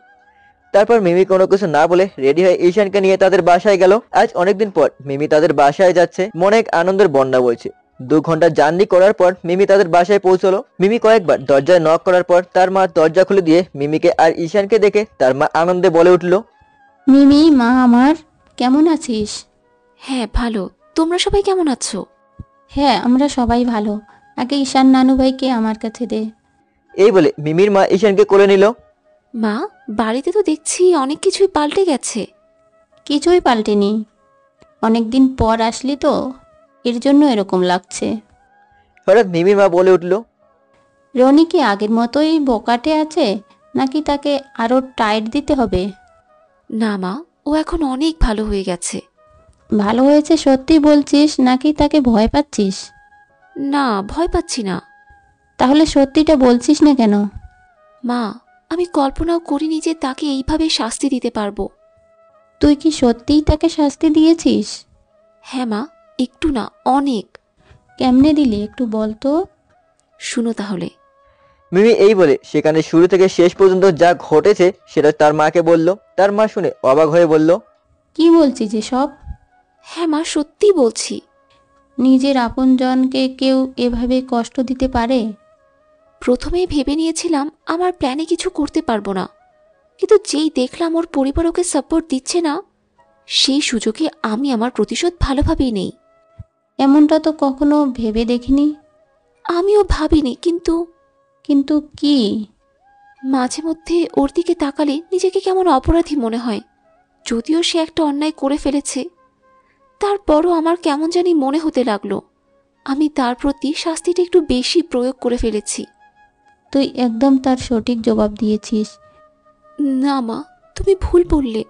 তারপর মিমি কোনো কিছু না বলে রেডি হয়ে ঈশানকে নিয়ে তাদের বাসায় গেল। আজ অনেকদিন পর মিমি তাদের বাসায় যাচ্ছে, মনে এক আনন্দের বন্যা বইছে। 2 ঘন্টা জার্নি করার পর মিমি তাদের বাসায় পৌঁছলো। মিমি কয়েকবার দরজায় নক করার পর তার মা দরজা খুলে দিয়ে মিমিকে আর ঈশানকে দেখে তার মা আনন্দে বলে উঠল, মিমি মা আমার, কেমন আছিস? হ্যাঁ ভালো, তোমরা সবাই কেমন আছো? হ্যাঁ আমরা সবাই ভালো। আগে ঈশান নানু ভাইকে আমার কাছে দে। এই বলে মিমির মা ঈশানকে কোলে নিল। মা, বাড়িতে তো দেখছি অনেক কিছুই পাল্টে গেছে। কিছুই পাল্টেনি, অনেকদিন পর আসলি তো এর জন্য এরকম লাগছে। হঠাৎ মিমির মা বলে উঠল, রনি কি আগের মতোই বোকাটে আছে নাকি তাকে আরো টাইট দিতে হবে? না মা, ও এখন অনেক ভালো হয়ে গেছে। ভালো হয়েছে সত্যি বলছিস নাকি তাকে ভয় পাচ্ছিস? না, ভয় পাচ্ছি না। তাহলে সত্যিটা বলছিস না কেন? মা, আমি কল্পনাও করিনি যে তাকে এইভাবে শাস্তি দিতে পারবো। তুই কি সত্যিই তাকে শাস্তি দিয়েছিস? হ্যাঁ মা, একটু না অনেক। কেমনে দিলি একটু বল তো। শুনো তাহলে। মিমি এই বলে সেখানে শুরু থেকে শেষ পর্যন্ত যা ঘটেছে সেটা তার মাকে বলল। তার মা শুনে অবাক হয়ে বলল, কি বলছিস এসব? হ্যাঁ মা, সত্যি বলছি। নিজের আপনজনকে কেউ এভাবে কষ্ট দিতে পারে? প্রথমেই ভেবে নিয়েছিলাম আমার প্ল্যানে কিছু করতে পারবো না, কিন্তু যেই দেখলাম ওর পরিবার ওকে সাপোর্ট দিচ্ছে না, সেই সুযোগে আমি আমার প্রতিশোধ ভালোভাবেই নেই। এমনটা তো কখনো ভেবে দেখিনি। আমিও ভাবিনি, কিন্তু কিন্তু কি? মাঝে মধ্যে ওর দিকে তাকালে নিজেকে কেমন অপরাধী মনে হয়। যদিও সে একটা অন্যায় করে ফেলেছে, তারপরও আমার কেমন জানি মনে হতে লাগলো আমি তার প্রতি শাস্তিটা একটু বেশি প্রয়োগ করে ফেলেছি। তুই একদম তার সঠিক জবাব দিয়েছিস। না মা, তুমি ভুল বললে।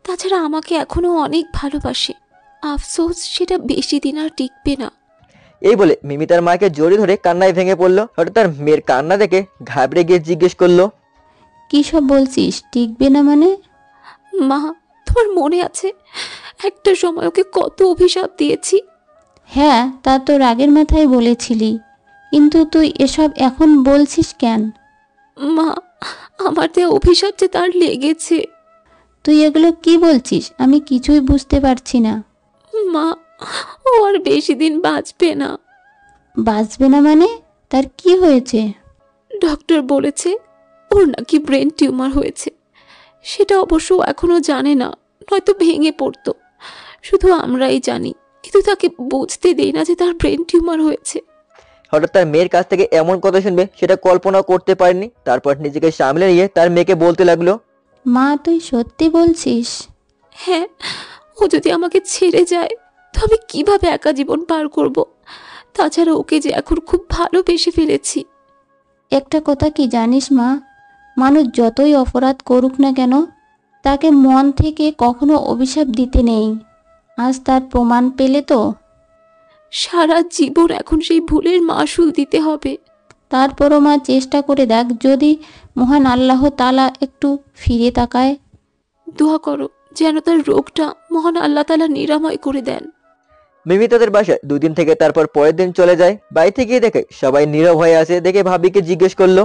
তাছাড়া আমাকে এখনো অনেক ভালোবাসে। আফসোস সেটা বেশি দিন আর টিকবে না। এই বলে মিমি তার মাকে জড়িয়ে ধরে কান্নায় ভেঙে পড়লো। হঠাৎ তার মেয়ের কান্না দেখে ঘাবড়ে গিয়ে জিজ্ঞেস করলো, কি সব বলছিস? টিকবে না মানে? মা, তোমার মনে আছে একটা সময় ওকে কত অভিশাপ দিয়েছি? হ্যাঁ, তা তো রাগের মাথায় বলেছিলি, কিন্তু তুই এসব এখন বলছিস কেন? মা, আমার দেয়া অভিশাপ যে তার লেগেছে। তুই এগুলো কি বলছিস? আমি কিছুই বুঝতে পারছি না। মা, ও আর বেশি দিন বাঁচবে না। বাঁচবে না মানে? তার কি হয়েছে? ডক্টর বলেছে ওর নাকি ব্রেন টিউমার হয়েছে। সেটা অবশ্য এখনো জানে না, নয়তো ভেঙে পড়তো। শুধু আমরাই জানি, কিন্তু তাকে বুঝতে দেই না যে তার ব্রেন টিউমার হয়েছে। হঠাৎ তার মেয়ের কাছ থেকে এমন কথা শুনবে সেটা কল্পনা করতে পারেনি। তারপর নিজেকে সামলে নিয়ে তার মেয়েকে বলতে লাগলো, মা তুই সত্যি বলছিস? হ্যাঁ, ও যদি আমাকে ছেড়ে যায় তো আমি কিভাবে একা জীবন পার করব? তাছাড়া ওকে যে এখন খুব ভালোবেসে ফেলেছি। একটা কথা কি জানিস মা, মানুষ যতই অপরাধ করুক না কেন, তাকে মন থেকে কখনো অভিশাপ দিতে নেই। আজ তার প্রমাণ পেলে তো। সারা জীবন এখন সেই ভুলের মাসুল দিতে হবে। তারপরও মা চেষ্টা করে দেখ, যদি মহান আল্লাহ তাআলা একটু ফিরে তাকায়। দোয়া করো যেন তার রোগটা মহান আল্লাহ তাআলা নিরাময় করে দেন। মিমি তাদের বাসায় 2 দিন থেকে তারপর পরের দিন চলে যায়। বাড়িতে গিয়ে দেখে সবাই নীরব হয়ে আছে দেখে ভাবিকে জিজ্ঞেস করলো,